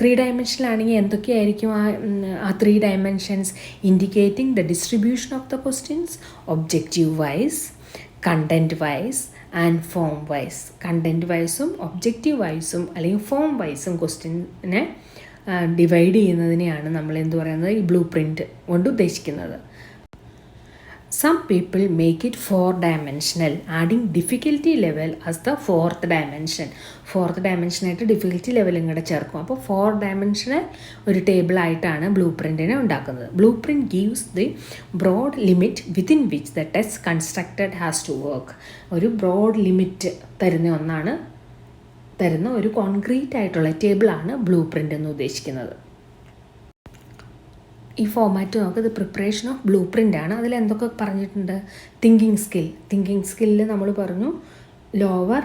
3-dimensional ആണെങ്കിൽ എന്തൊക്കെയായിരിക്കും ആ 3 dimensions? Indicating the distribution of the questions objective wise, content wise and form wise. Content വൈസും ഒബ്ജക്റ്റീവ് വൈസും അല്ലെങ്കിൽ ഫോം വൈസും ക്വസ്റ്റ്യനെ ഡിവൈഡ് ചെയ്യുന്നതിനെയാണ് നമ്മൾ എന്ത് പറയുന്നത്, ഈ ബ്ലൂ പ്രിൻ്റ് കൊണ്ട് ഉദ്ദേശിക്കുന്നത്. Some people make it 4-dimensional, adding difficulty level as the 4th dimension. 4th dimension ആയിട്ട് ഡിഫിക്കൽറ്റി ലെവലും കൂടെ ചേർക്കും. അപ്പോൾ 4-dimensional ഒരു ടേബിളായിട്ടാണ് ബ്ലൂ പ്രിൻറ്റിനെ ഉണ്ടാക്കുന്നത്. Blueprint gives the broad limit within which the test constructed has to work. ഒരു ബ്രോഡ് ലിമിറ്റ് തരുന്ന ഒരു കോൺക്രീറ്റ് ആയിട്ടുള്ള ടേബിളാണ് ബ്ലൂ പ്രിൻ്റ് എന്ന് ഉദ്ദേശിക്കുന്നത്. ഈ ഫോമാറ്റ് നമുക്ക് പ്രിപ്പറേഷൻ ഓഫ് ബ്ലൂ പ്രിൻ്റ് ആണ്. അതിൽ എന്തൊക്കെ പറഞ്ഞിട്ടുണ്ട്? തിങ്കിങ് സ്കില്ലിൽ നമ്മൾ പറഞ്ഞു ലോവർ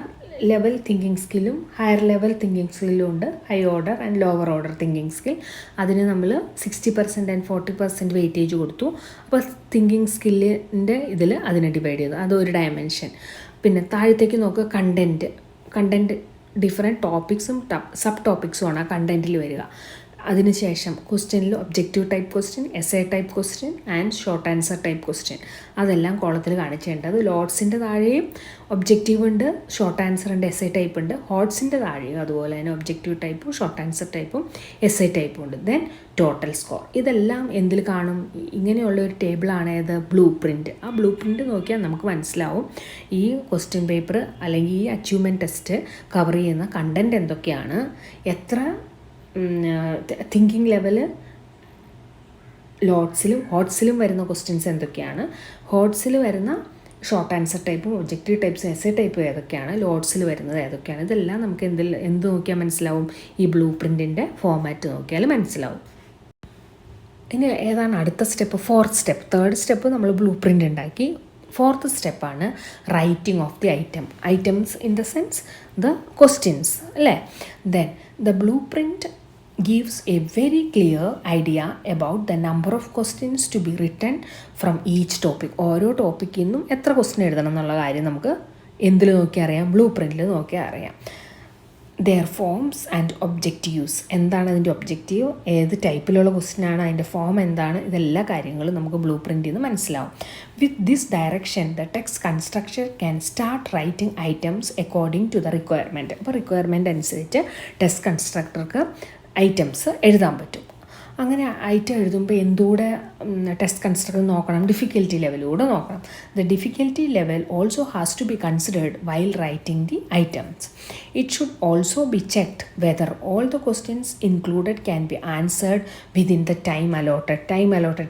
ലെവൽ തിങ്കിങ് സ്കില്ലും ഹയർ ലെവൽ തിങ്കിങ് സ്കില്ലും ഉണ്ട്. High order and lower order thinking skill. അതിന് നമ്മൾ 60% ആൻഡ് 40% വെയിറ്റേജ് കൊടുത്തു. അപ്പോൾ തിങ്കിങ് സ്കില്ലിൻ്റെ ഇതിൽ അതിനെ ഡിവൈഡ് ചെയ്തു, അതൊരു ഡയമെൻഷൻ. പിന്നെ താഴത്തേക്ക് നോക്കുക, കണ്ടൻറ്റ് ഡിഫറെൻറ്റ് ടോപ്പിക്സും സബ് ടോപ്പിക്സുമാണ് ആ കണ്ടൻറ്റിൽ വരിക. അതിനുശേഷം ക്വസ്റ്റ്യനിൽ objective type question, essay type question and short answer type question. അതെല്ലാം കോളത്തിൽ കാണിച്ചേണ്ടത്. ലോട്ട്സിൻ്റെ താഴെയും ഒബ്ജക്റ്റീവ് ഉണ്ട്, ഷോർട്ട് ആൻസർ ഉണ്ട്, എസ്സേ ടൈപ്പ് ഉണ്ട്. ഹോട്ട്സിൻ്റെ താഴെയും അതുപോലെ തന്നെ ഒബ്ജക്റ്റീവ് ടൈപ്പും ഷോർട്ട് ആൻസർ ടൈപ്പും എസ്സേ ടൈപ്പും ഉണ്ട്. Then total score. ഇതെല്ലാം എന്തിൽ കാണും? ഇങ്ങനെയുള്ള ഒരു ടേബിളാണ് ഏത്, ബ്ലൂ പ്രിൻറ്റ്. ആ ബ്ലൂ പ്രിൻറ്റ് നോക്കിയാൽ നമുക്ക് മനസ്സിലാവും ഈ ക്വസ്റ്റ്യൻ പേപ്പർ അല്ലെങ്കിൽ ഈ അച്ചീവ്മെൻറ്റ് ടെസ്റ്റ് കവർ ചെയ്യുന്ന കണ്ടൻറ്റ് എന്തൊക്കെയാണ്, എത്ര തിങ്കിങ് ലെവല് ഹോട്ട്സിലും വരുന്ന ക്വസ്റ്റ്യൻസ് എന്തൊക്കെയാണ്, ഹോട്ട്സിൽ വരുന്ന ഷോർട്ട് ആൻസർ ടൈപ്പും ഒബ്ജക്റ്റീവ് ടൈപ്പ്സും എസ്സേ ടൈപ്പും ഏതൊക്കെയാണ്, ലോട്ട്സിൽ വരുന്നത് ഏതൊക്കെയാണ്, ഇതെല്ലാം നമുക്ക് എന്ത് നോക്കിയാൽ മനസ്സിലാവും? ഈ ബ്ലൂ പ്രിൻറ്റിൻ്റെ ഫോമാറ്റ് നോക്കിയാൽ മനസ്സിലാവും. ഇനി ഏതാണ് അടുത്ത step? Fourth step. Third step നമ്മൾ ബ്ലൂ പ്രിൻ്റ് ഉണ്ടാക്കി. ഫോർത്ത് സ്റ്റെപ്പാണ് writing of the items in the sense the questions അല്ലേ. Then the blueprint gives a very clear idea about the number of questions to be written from each topic. ഓരോ ടോപ്പിക്കിൽ നിന്നും എത്ര question എഴുതണം എന്നുള്ള കാര്യം നമുക്ക് എന്തിൽ നോക്കി അറിയാം? ബ്ലൂ പ്രിൻറ്റിൽ നോക്കി അറിയാം. Their forms and objectives. എന്താണ് അതിൻ്റെ ഒബ്ജക്റ്റീവ്, ഏത് ടൈപ്പിലുള്ള ക്വസ്റ്റ്യനാണ്, അതിൻ്റെ ഫോം എന്താണ്, ഇതെല്ലാ കാര്യങ്ങളും നമുക്ക് ബ്ലൂ പ്രിൻറ്റിൽ നിന്ന് മനസ്സിലാവും. With this direction the text constructor can start writing items according to the requirement. അപ്പോൾ റിക്വയർമെൻറ്റ് അനുസരിച്ച് ടെക്സ്റ്റ് കൺസ്ട്രക്ടർക്ക് ഐറ്റംസ് എഴുതാൻ പറ്റും. അങ്ങനെ ഐറ്റം എഴുതുമ്പോൾ എന്തുകൂടെ ടെസ്റ്റ് കൺസ്ട്രക്ടർ നോക്കണം, ഡിഫിക്കൽറ്റി ലെവലൂടെ നോക്കണം. The difficulty level also has to be considered while writing the items. It should also be checked whether all the questions included can be answered within the time allotted.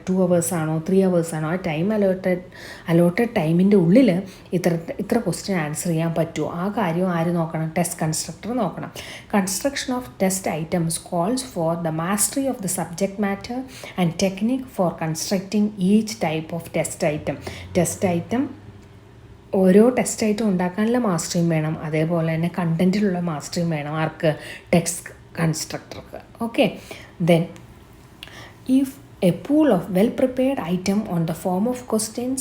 2 hours ആണോ 3 hours ആണോ, ആ time allotted ടൈമിൻ്റെ ഉള്ളിൽ ഇത്ര question answer ചെയ്യാൻ പറ്റുമോ, ആ കാര്യം ആര് നോക്കണം? ടെസ്റ്റ് കൺസ്ട്രക്ടർ നോക്കണം. Construction of test items calls for the mastery of the subject matter and technique for constructing each type of test item. ഓരോ ടെസ്റ്റ് ഐറ്റം ഉണ്ടാക്കാനുള്ള മാസ്റ്ററിയും വേണം, അതേപോലെ തന്നെ കണ്ടൻറ്റിലുള്ള മാസ്റ്ററിയും വേണം ആർക്ക്? ടെക്സ്റ്റ് കൺസ്ട്രക്ടർക്ക്. Okay, then if a pool of well-prepared item on the form of questions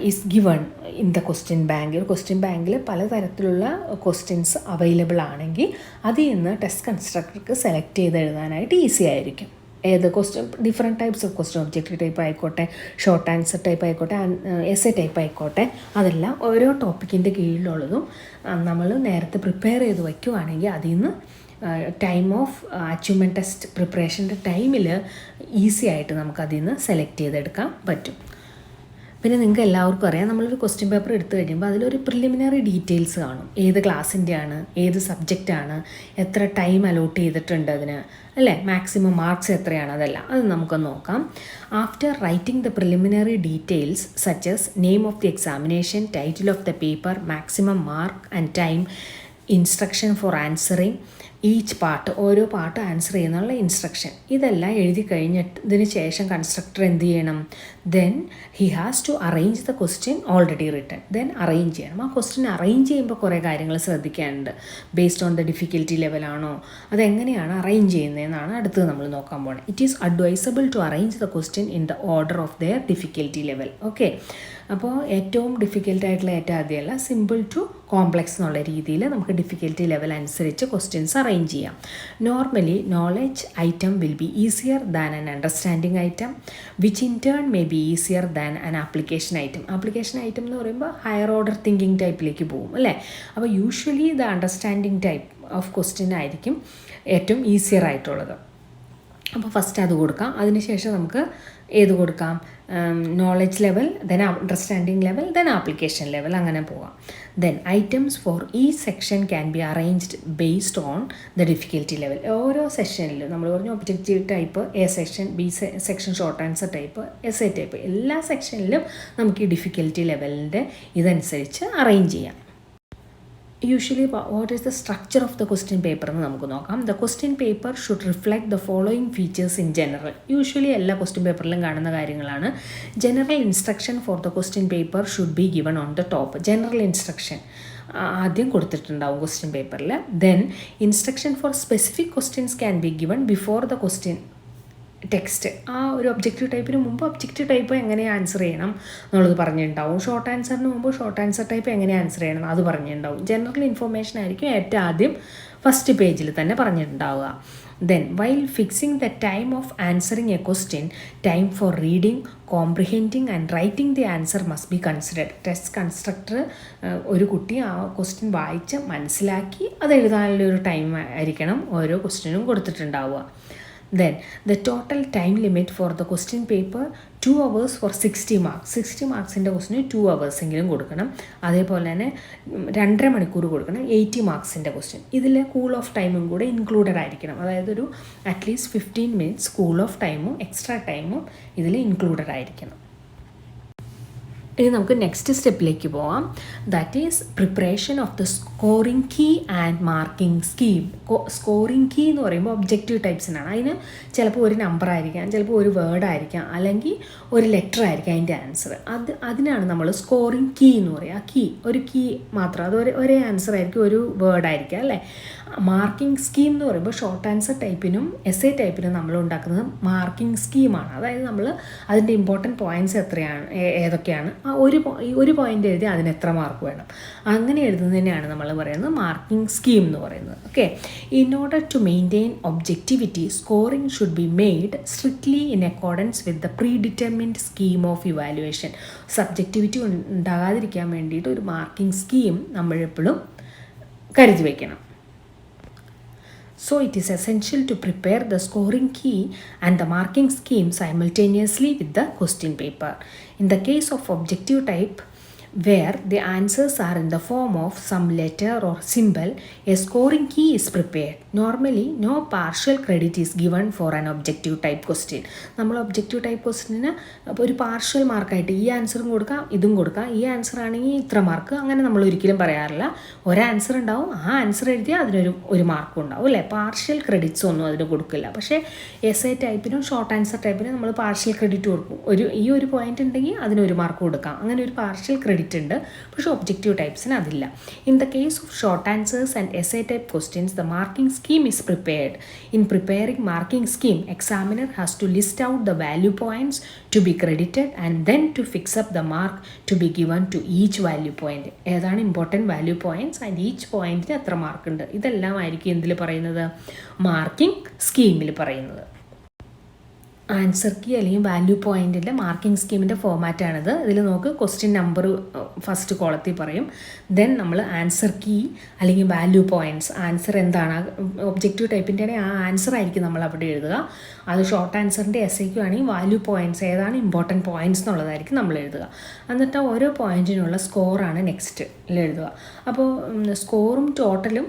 is given in the question bank, ഒരു ക്വസ്റ്റ്യൻ ബാങ്കിൽ പലതരത്തിലുള്ള ക്വസ്റ്റ്യൻസ് അവൈലബിൾ ആണെങ്കിൽ അതിൽ നിന്ന് ടെസ്റ്റ് കൺസ്ട്രക്ടർക്ക് സെലക്ട് ചെയ്ത് എഴുതാനായിട്ട് ഈസി ആയിരിക്കും. ഏത് question, different types of question, objective type ആയിക്കോട്ടെ, ഷോർട്ട് ആൻസർ ടൈപ്പ് ആയിക്കോട്ടെ, എസ്സേ ടൈപ്പ് ആയിക്കോട്ടെ, അതെല്ലാം ഓരോ ടോപ്പിക്കിൻ്റെ കീഴിലുള്ളതും നമ്മൾ നേരത്തെ പ്രിപ്പയർ ചെയ്ത് വയ്ക്കുവാണെങ്കിൽ അതിൽ നിന്ന് ടൈം ഓഫ് അച്ചീവ്മെൻറ്റ് ടെസ്റ്റ് പ്രിപ്പറേഷൻ്റെ ടൈമിൽ ഈസി ആയിട്ട് നമുക്കതിൽ നിന്ന് സെലക്ട് ചെയ്തെടുക്കാൻ പറ്റും. പിന്നെ നിങ്ങൾക്ക് എല്ലാവർക്കും അറിയാം, നമ്മളൊരു ക്വസ്റ്റ്യൻ പേപ്പർ എടുത്തു കഴിയുമ്പോൾ അതിലൊരു പ്രിലിമിനറി ഡീറ്റെയിൽസ് കാണും. ഏത് ക്ലാസ്സിൻ്റെയാണ്, ഏത് സബ്ജക്റ്റാണ്, എത്ര ടൈം അലോട്ട് ചെയ്തിട്ടുണ്ട് അതിന്, അല്ലേ, മാക്സിമം മാർക്സ് എത്രയാണ്, അതെല്ലാം അത് നമുക്ക് നോക്കാം. After writing the preliminary details such as name of the examination, title of the paper, maximum mark and time, instruction for answering each part, ഓരോ പാർട്ട് ആൻസർ ചെയ്യുന്നുള്ള ഇൻസ്ട്രക്ഷൻ, ഇതെല്ലാം എഴുതി കഴിഞ്ഞതിന് ശേഷം കൺസ്ട്രക്ടർ എന്ത് ചെയ്യണം? Then he has to arrange the question already written. Then arrange ചെയ്യണം. ആ ക്വസ്റ്റ്യൻ അറേഞ്ച് ചെയ്യുമ്പോൾ കുറേ കാര്യങ്ങൾ ശ്രദ്ധിക്കാനുണ്ട്. ബേസ്ഡ് ഓൺ ദ ഡിഫിക്കൽറ്റി ലെവലാണോ, അതെങ്ങനെയാണ് അറേഞ്ച് ചെയ്യുന്നതെന്നാണ് അടുത്തത് നമ്മൾ നോക്കാൻ പോകുന്നത്. It is advisable to arrange the question in the order of their difficulty level. Okay, അപ്പോൾ ഏറ്റവും ഡിഫിക്കൽട്ടായിട്ടുള്ള ഏറ്റവും ആദ്യമല്ല, സിമ്പിൾ ടു കോംപ്ലക്സ് എന്നുള്ള രീതിയിൽ നമുക്ക് ഡിഫിക്കൽറ്റി ലെവൽ അനുസരിച്ച് ക്വസ്റ്റ്യൻസ് അറേഞ്ച് ചെയ്യാം. Normally knowledge item will be easier than an understanding item, which in turn may be easier than an application item. Application item എന്ന് പറയുമ്പോൾ ഹയർ ഓർഡർ തിങ്കിങ് ടൈപ്പിലേക്ക് പോകും, അല്ലേ. അപ്പോൾ usually the understanding type of question ആയിരിക്കും ഏറ്റവും easier ആയിട്ടുള്ളത്. അപ്പോൾ ഫസ്റ്റ് അത് കൊടുക്കാം. അതിനുശേഷം നമുക്ക് ഏത് കൊടുക്കാം? Knowledge level, then understanding level, then application level, അങ്ങനെ പോകാം. ദെൻ ഐറ്റംസ് ഫോർ ഈ section can be arranged based on the difficulty level. ഓരോ സെക്ഷനിലും നമ്മൾ പറഞ്ഞു objective type A section, B section short answer type, essay type, എല്ലാ സെക്ഷനിലും നമുക്ക് ഈ difficulty ലെവലിൻ്റെ ഇതനുസരിച്ച് അറേഞ്ച് ചെയ്യാം. Usually what is the structure of the question paper എന്ന് നമുക്ക് നോക്കാം. The question paper should reflect the following features in general. Usually എല്ലാ question പേപ്പറിലും കാണുന്ന കാര്യങ്ങളാണ്. General instruction for the question paper should be given on the top. General instruction ആദ്യം കൊടുത്തിട്ടുണ്ടാവും question പേപ്പറിൽ. Then instruction four specific questions can be given before the question text. ആ ഒരു objective ടൈപ്പിന് മുമ്പ് objective type എങ്ങനെ answer ചെയ്യണം എന്നുള്ളത് പറഞ്ഞിട്ടുണ്ടാവും. ഷോർട്ട് ആൻസറിന് മുമ്പ് ഷോർട്ട് ആൻസർ ടൈപ്പ് എങ്ങനെ ആൻസർ ചെയ്യണം അത് പറഞ്ഞിട്ടുണ്ടാവും. ജനറൽ ഇൻഫർമേഷൻ ആയിരിക്കും ഏറ്റവും ആദ്യം ഫസ്റ്റ് പേജിൽ തന്നെ പറഞ്ഞിട്ടുണ്ടാവുക. Then while fixing the time of answering a question, time for reading, comprehending and writing the answer must be considered. Test constructor ഒരു കുട്ടി ആ ക്വസ്റ്റ്യൻ വായിച്ച് മനസ്സിലാക്കി അത് എഴുതാനുള്ള ഒരു ടൈം ആയിരിക്കണം ഓരോ ക്വസ്റ്റ്യനും കൊടുത്തിട്ടുണ്ടാവുക. Then the total time limit for the question paper 2 hours for 60 marks. 60 മാർക്സിൻ്റെ question 2 hours എങ്കിലും കൊടുക്കണം. അതേപോലെ തന്നെ 2.5 മണിക്കൂർ കൊടുക്കണം 80 മാർക്സിൻ്റെ ക്വസ്റ്റ്യൻ. ഇതിൽ കൂൾ ഓഫ് ടൈമും കൂടെ ഇൻക്ലൂഡഡ് ആയിരിക്കണം. അതായത് ഒരു അറ്റ്ലീസ്റ്റ് 15 minutes കൂൾ ഓഫ് ടൈമും എക്സ്ട്രാ ടൈമും ഇതിൽ ഇൻക്ലൂഡഡ് ആയിരിക്കണം. ഇനി നമുക്ക് നെക്സ്റ്റ് സ്റ്റെപ്പിലേക്ക് പോകാം. That is preparation of the scoring key and marking scheme. Scoring key എന്ന് പറയുമ്പോൾ ഒബ്ജക്റ്റീവ് ടൈപ്സിനാണ്. അതിന് ചിലപ്പോൾ ഒരു നമ്പർ ആയിരിക്കാം, ചിലപ്പോൾ ഒരു വേർഡ് ആയിരിക്കാം, അല്ലെങ്കിൽ ഒരു ലെറ്റർ ആയിരിക്കാം അതിൻ്റെ ആൻസർ. അതിനാണ് നമ്മൾ സ്കോറിംഗ് കീ എന്ന് പറയുക. ആ കീ ഒരു കീ മാത്രം, അത് ഒരേ ആൻസർ ആയിരിക്കും, ഒരു വേർഡ് ആയിരിക്കാം, അല്ലേ. മാർക്കിംഗ് സ്കീം എന്ന് പറയുമ്പോൾ ഷോർട്ട് ആൻസർ ടൈപ്പിനും എസ്സേ ടൈപ്പിനും നമ്മൾ ഉണ്ടാക്കുന്നത് മാർക്കിംഗ് സ്കീമാണ്. അതായത് നമ്മൾ അതിൻ്റെ ഇമ്പോർട്ടൻറ്റ് പോയിൻറ്റ്സ് എത്രയാണ്, ഏതൊക്കെയാണ്, ആ ഒരു പോയിൻ്റ് എഴുതി അതിന് എത്ര മാർക്ക് വേണം, അങ്ങനെ എഴുതുന്നതിനെയാണ് നമ്മൾ പറയുന്നത് മാർക്കിംഗ് സ്കീം എന്ന് പറയുന്നത്. Okay, in order to maintain objectivity, scoring should be made strictly in accordance with the predetermined scheme of evaluation. Subjectivity ഉണ്ടാകാതിരിക്കാൻ വേണ്ടിയിട്ട് ഒരു മാർക്കിംഗ് സ്കീം നമ്മളെപ്പോഴും കരുതി വയ്ക്കണം. So it is essential to prepare the scoring key and the marking scheme simultaneously with the question paper. In the case of objective type, where the answers are in the form of some letter or symbol, a scoring key is prepared. Normally, no partial credit is given for an objective type question. നമ്മൾ objective type ക്വസ്റ്റിന് ഒരു partial മാർക്കായിട്ട് ഈ ആൻസറും കൊടുക്കാം ഇതും കൊടുക്കാം, ഈ answer ആണെങ്കിൽ ഇത്ര mark, അങ്ങനെ നമ്മൾ ഒരിക്കലും പറയാറില്ല. ഒരാൻസർ ഉണ്ടാവും, ആ ആൻസർ എഴുതിയാൽ അതിനൊരു മാർക്കും ഉണ്ടാവും അല്ലേ. പാർഷ്യൽ ക്രെഡിറ്റ്സ് ഒന്നും അതിന് കൊടുക്കില്ല. പക്ഷേ എസ് എ ടൈപ്പിനും ഷോർട്ട് ആൻസർ ടൈപ്പിനും നമ്മൾ പാർഷ്യൽ ക്രെഡിറ്റ് കൊടുക്കും. ഒരു പോയിന്റ് ഉണ്ടെങ്കിൽ അതിനൊരു മാർക്ക് കൊടുക്കാം, അങ്ങനെ ഒരു പാർഷ്യൽ ക്രെഡിറ്റ് ഉണ്ട്. പക്ഷേ ഒബ്ജക്റ്റീവ് ടൈപ്സിന് അതില്ല. In the case of short answers and S A type questions the marking scheme is prepared. In preparing marking scheme, examiner has to list out the value points to be credited and then to fix up the mark to be given to each value point. ഏതാണ് important value points and each പോയിന്റിന് എത്ര mark ഉണ്ട്, ഇതെല്ലാം ആയിരിക്കും എന്തിൽ പറയുന്നത്, marking സ്കീമിൽ പറയുന്നത്. ആൻസർ കീ അല്ലെങ്കിൽ വാല്യൂ പോയിൻറ്റിൻ്റെ മാർക്കിംഗ് സ്കീമിൻ്റെ ഫോമാറ്റാണിത്. ഇതിൽ നോക്ക് ക്വസ്റ്റ്യൻ നമ്പർ ഫസ്റ്റ് കോളത്തിൽ പറയും, ദെൻ നമ്മൾ ആൻസർ കീ അല്ലെങ്കിൽ വാല്യൂ പോയിൻറ്റ്സ്, ആൻസർ എന്താണ് ഒബ്ജക്റ്റീവ് ടൈപ്പിൻ്റെ ആ ആൻസർ ആയിരിക്കും നമ്മൾ അവിടെ എഴുതുക. അത് ഷോർട്ട് ആൻസറിൻ്റെ എസ്ഐക്കും ആണെങ്കിൽ വാല്യൂ പോയിൻറ്റ്സ് ഏതാണ് ഇമ്പോർട്ടൻറ്റ് പോയിൻറ്റ്സ് എന്നുള്ളതായിരിക്കും നമ്മൾ എഴുതുക. എന്നിട്ട് ഓരോ പോയിൻറ്റിനുള്ള സ്കോറാണ് നെക്സ്റ്റ് എഴുതുക. അപ്പോൾ സ്കോറും ടോട്ടലും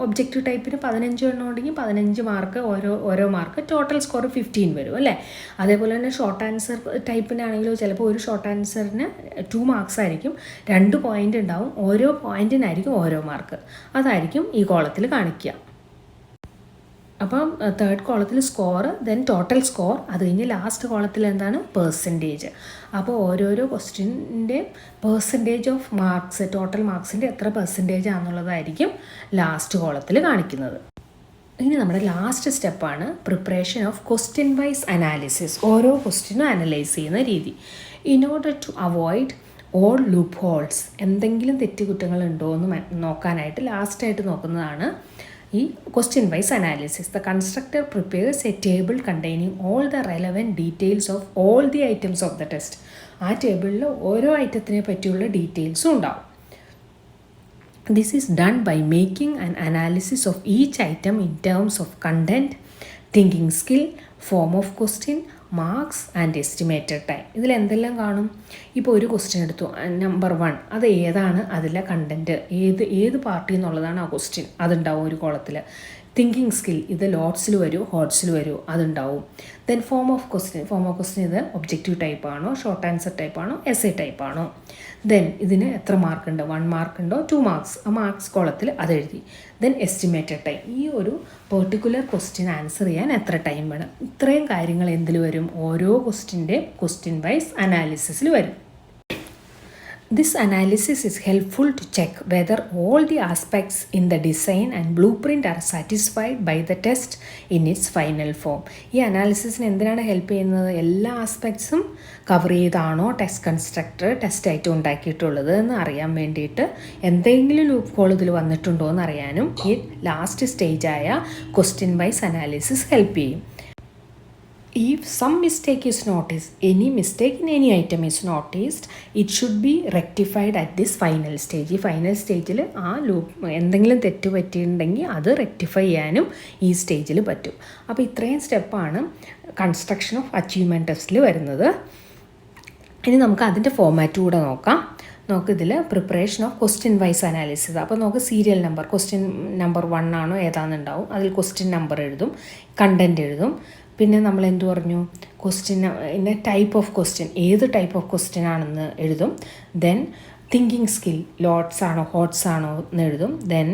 ഒബ്ജക്റ്റീവ് ടൈപ്പിന് 15 എണ്ണം ഉണ്ടെങ്കിൽ 15 മാർക്ക് ഓരോ മാർക്ക്, ടോട്ടൽ സ്കോർ 15 വരും അല്ലേ. അതേപോലെ തന്നെ ഷോർട്ട് ആൻസർ ടൈപ്പിനാണെങ്കിലും ചിലപ്പോൾ ഒരു ഷോർട്ട് ആൻസറിന് 2 മാർക്സ് ആയിരിക്കും, 2 പോയിൻ്റ് ഉണ്ടാവും, ഓരോ പോയിൻറ്റിനായിരിക്കും ഓരോ മാർക്ക്, അതായിരിക്കും ഈ കോളത്തിൽ കാണിക്കുക. അപ്പം തേർഡ് കോളത്തിൽ സ്കോർ, ദെൻ ടോട്ടൽ സ്കോർ, അത് കഴിഞ്ഞ് ലാസ്റ്റ് കോളത്തിൽ എന്താണ് പെർസെൻറ്റേജ്. അപ്പോൾ ഓരോരോ ക്വസ്റ്റ്യൻ്റെ പെർസെൻറ്റേജ് ഓഫ് മാർക്സ്, ടോട്ടൽ മാർക്സിൻ്റെ എത്ര പെർസെൻറ്റേജ് ആണെന്നുള്ളതായിരിക്കും ലാസ്റ്റ് കോളത്തിൽ കാണിക്കുന്നത്. ഇനി നമ്മുടെ ലാസ്റ്റ് സ്റ്റെപ്പാണ് preparation of question wise analysis. ഓരോ ക്വസ്റ്റ്യനും അനലൈസ് ചെയ്യുന്ന രീതി. In order to avoid all loopholes, എന്തെങ്കിലും തെറ്റുകുറ്റങ്ങളുണ്ടോ എന്ന് നോക്കാനായിട്ട് ലാസ്റ്റായിട്ട് നോക്കുന്നതാണ് ഈ question wise analysis. The constructor prepares a table containing all the relevant details of all the items of the test. ആ ടേബിളിൽ ഓരോ ഐറ്റത്തിനെ പറ്റിയുള്ള ഡീറ്റെയിൽസും ഉണ്ടാവും. This is done by making an analysis of each item in terms of content, thinking skill, form of question, marks and estimated time. ഇതിൽ എന്തെല്ലാം കാണും? ഇപ്പോൾ ഒരു ക്വസ്റ്റ്യൻ എടുത്തു, നമ്പർ 1, അത് ഏതാണ്, അതിലെ കണ്ടൻറ്റ് ഏത് പാർട്ടി എന്നുള്ളതാണ് ആ ക്വസ്റ്റ്യൻ, അതുണ്ടാവും ഒരു കോളത്തിൽ. തിങ്കിങ് സ്കിൽ, ഇത് ലോട്ട്സിൽ വരുമോ ഹോട്ട്സിൽ വരുമോ, അതുണ്ടാവും. ദെൻ ഫോം ഓഫ് ക്വസ്റ്റ്യൻ ഇത് ഒബ്ജക്റ്റീവ് ടൈപ്പാണോ ഷോർട്ട് ആൻസർ ടൈപ്പാണോ എസ് എ ടൈപ്പാണോ. ദെൻ ഇതിന് എത്ര മാർക്കുണ്ട്, 1 മാർക്കുണ്ടോ 2 മാർക്സ്, ആ മാർക്സ് കോളത്തിൽ അതെഴുതി. ദെൻ എസ്റ്റിമേറ്റഡ് ടൈം, ഈ ഒരു പെർട്ടിക്കുലർ ക്വസ്റ്റ്യൻ ആൻസർ ചെയ്യാൻ എത്ര ടൈം വേണം. ഇത്രയും കാര്യങ്ങൾ എന്തിൽ വരും, ഓരോ ക്വസ്റ്റ്യൻ്റെ ക്വസ്റ്റ്യൻ വൈസ് അനാലിസിസിൽ വരും. This analysis is helpful to check whether all the aspects in the design and blueprint are satisfied by the test in its final form. ഈ അനാലിസിസിന് എന്തിനാണ് ഹെൽപ്പ് ചെയ്യുന്നത്? എല്ലാ ആസ്പെക്ട്സും കവർ ചെയ്താണോ ടെസ്റ്റ് ആയിട്ട് ഉണ്ടാക്കിയിട്ടുള്ളത് എന്ന് അറിയാൻ വേണ്ടിയിട്ട്, എന്തെങ്കിലും ലൂപ്പ് ഹോൾ ഇതിൽ വന്നിട്ടുണ്ടോ എന്ന് അറിയാനും ഈ ലാസ്റ്റ് സ്റ്റേജായ ക്വസ്റ്റ്യൻ വൈസ് അനാലിസിസ് ഹെൽപ്പ് ചെയ്യും. If some mistake is noticed, any mistake in any item is noticed, it should be rectified at this final stage. ഈ ഫൈനൽ സ്റ്റേജിൽ ആ ലൂപ്പ് എന്തെങ്കിലും തെറ്റ് പറ്റിയിട്ടുണ്ടെങ്കിൽ അത് റെക്ടിഫൈ ചെയ്യാനും ഈ സ്റ്റേജിൽ പറ്റും. അപ്പോൾ ഇത്രയും സ്റ്റെപ്പാണ് കൺസ്ട്രക്ഷൻ ഓഫ് അച്ചീവ്മെൻറ്റ് ടെസ്റ്റിൽ വരുന്നത്. ഇനി നമുക്ക് അതിൻ്റെ ഫോമാറ്റ് കൂടെ നോക്കാം. ഇതിൽ preparation of question wise analysis. അപ്പോൾ സീരിയൽ നമ്പർ, ക്വസ്റ്റ്യൻ നമ്പർ 1 ആണോ ഏതാണെന്നുണ്ടാവും, അതിൽ ക്വസ്റ്റ്യൻ നമ്പർ എഴുതും, കണ്ടൻറ്റ് എഴുതും. പിന്നെ നമ്മൾ എന്തു പറഞ്ഞു, ക്വസ്റ്റ്യൻ ടൈപ്പ് ഓഫ് ക്വസ്റ്റ്യൻ, ഏത് ടൈപ്പ് ഓഫ് ക്വസ്റ്റ്യൻ ആണെന്ന് എഴുതും. ദെൻ തിങ്കിങ് സ്കിൽ, ലോട്ട്സ് ആണോ ഹോട്ട്സ് ആണോ എന്ന് എഴുതും. Then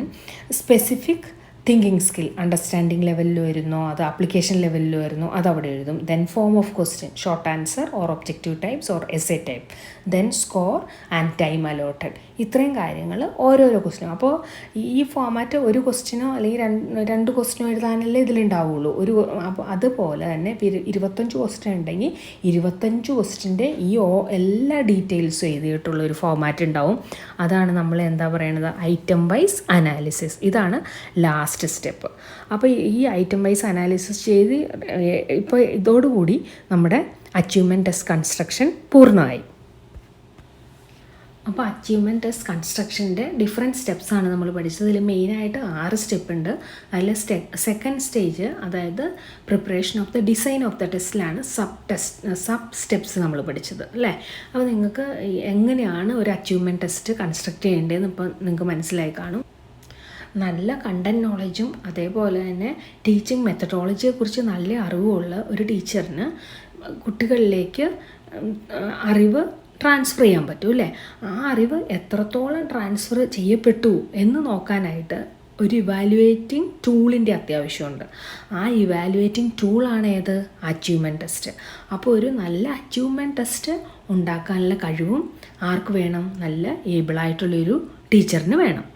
specific thinking skill, understanding ലെവലിൽ വരുന്നോ അത് ആപ്ലിക്കേഷൻ ലെവലിൽ വരുന്നോ അതവിടെ എഴുതും. Then form of question, short answer or objective types or S A type. Then score and time allotted. ഇത്രയും കാര്യങ്ങൾ ഓരോരോ ക്വസ്റ്റ്യനും. അപ്പോൾ ഈ ഫോമാറ്റ് ഒരു ക്വസ്റ്റ്യനോ അല്ലെങ്കിൽ രണ്ട് ക്വസ്റ്റ്യനോ എഴുതാനല്ലേ ഇതിലുണ്ടാവുള്ളൂ. അപ്പോൾ അതുപോലെ തന്നെ 25 ക്വസ്റ്റ്യൻ ഉണ്ടെങ്കിൽ 25 ക്വസ്റ്റ്യൻ്റെ ഈ എല്ലാ ഡീറ്റെയിൽസും എഴുതിയിട്ടുള്ള ഒരു ഫോമാറ്റ് ഉണ്ടാവും. അതാണ് നമ്മൾ എന്താ പറയണത്, ഐറ്റം വൈസ് അനാലിസിസ്. ഇതാണ് ലാസ്റ്റ് സ്റ്റെപ്പ്. അപ്പോൾ ഈ ഐറ്റം വൈസ് അനാലിസിസ് ചെയ്ത് ഇപ്പോൾ ഇതോടുകൂടി നമ്മുടെ അച്ചീവ്മെൻറ്റ് ടെസ്റ്റ് കൺസ്ട്രക്ഷൻ പൂർണ്ണമായി. അപ്പോൾ അച്ചീവ്മെൻറ്റ് ടെസ്റ്റ് കൺസ്ട്രക്ഷൻ്റെ ഡിഫറെൻറ്റ് സ്റ്റെപ്സാണ് നമ്മൾ പഠിച്ചത്. ഇതിൽ മെയിനായിട്ട് 6 സ്റ്റെപ്പ് ഉണ്ട്. അതിൽ സെക്കൻഡ് സ്റ്റേജ്, അതായത് preparation of the design of the ടെസ്റ്റിലാണ് സബ് സ്റ്റെപ്സ് നമ്മൾ പഠിച്ചത് അല്ലേ. അപ്പോൾ നിങ്ങൾക്ക് എങ്ങനെയാണ് ഒരു അച്ചീവ്മെൻറ്റ് ടെസ്റ്റ് കൺസ്ട്രക്ട് ചെയ്യേണ്ടതെന്ന് ഇപ്പോൾ നിങ്ങൾക്ക് മനസ്സിലായി കാണും. നല്ല കണ്ടൻറ് നോളജും അതേപോലെ തന്നെ ടീച്ചിങ് മെത്തഡോളജിയെക്കുറിച്ച് നല്ല അറിവുള്ള ഒരു ടീച്ചറിന് കുട്ടികളിലേക്ക് അറിവ് ട്രാൻസ്ഫർ ചെയ്യാൻ പറ്റും അല്ലേ. ആ അറിവ് എത്രത്തോളം ട്രാൻസ്ഫർ ചെയ്യപ്പെട്ടു എന്ന് നോക്കാനായിട്ട് ഒരു ഇവാലുവേറ്റിംഗ് ടൂളിൻ്റെ അത്യാവശ്യമുണ്ട്. ആ ഇവാലുവേറ്റിംഗ് ടൂളാണ് ഏത്? Achievement test. അപ്പോൾ ഒരു നല്ല അച്ചീവ്മെൻറ്റ് ടെസ്റ്റ് ഉണ്ടാക്കാനുള്ള കഴിവും ആർക്ക് വേണം? നല്ല ഏബിളായിട്ടുള്ളൊരു ടീച്ചറിന് വേണം.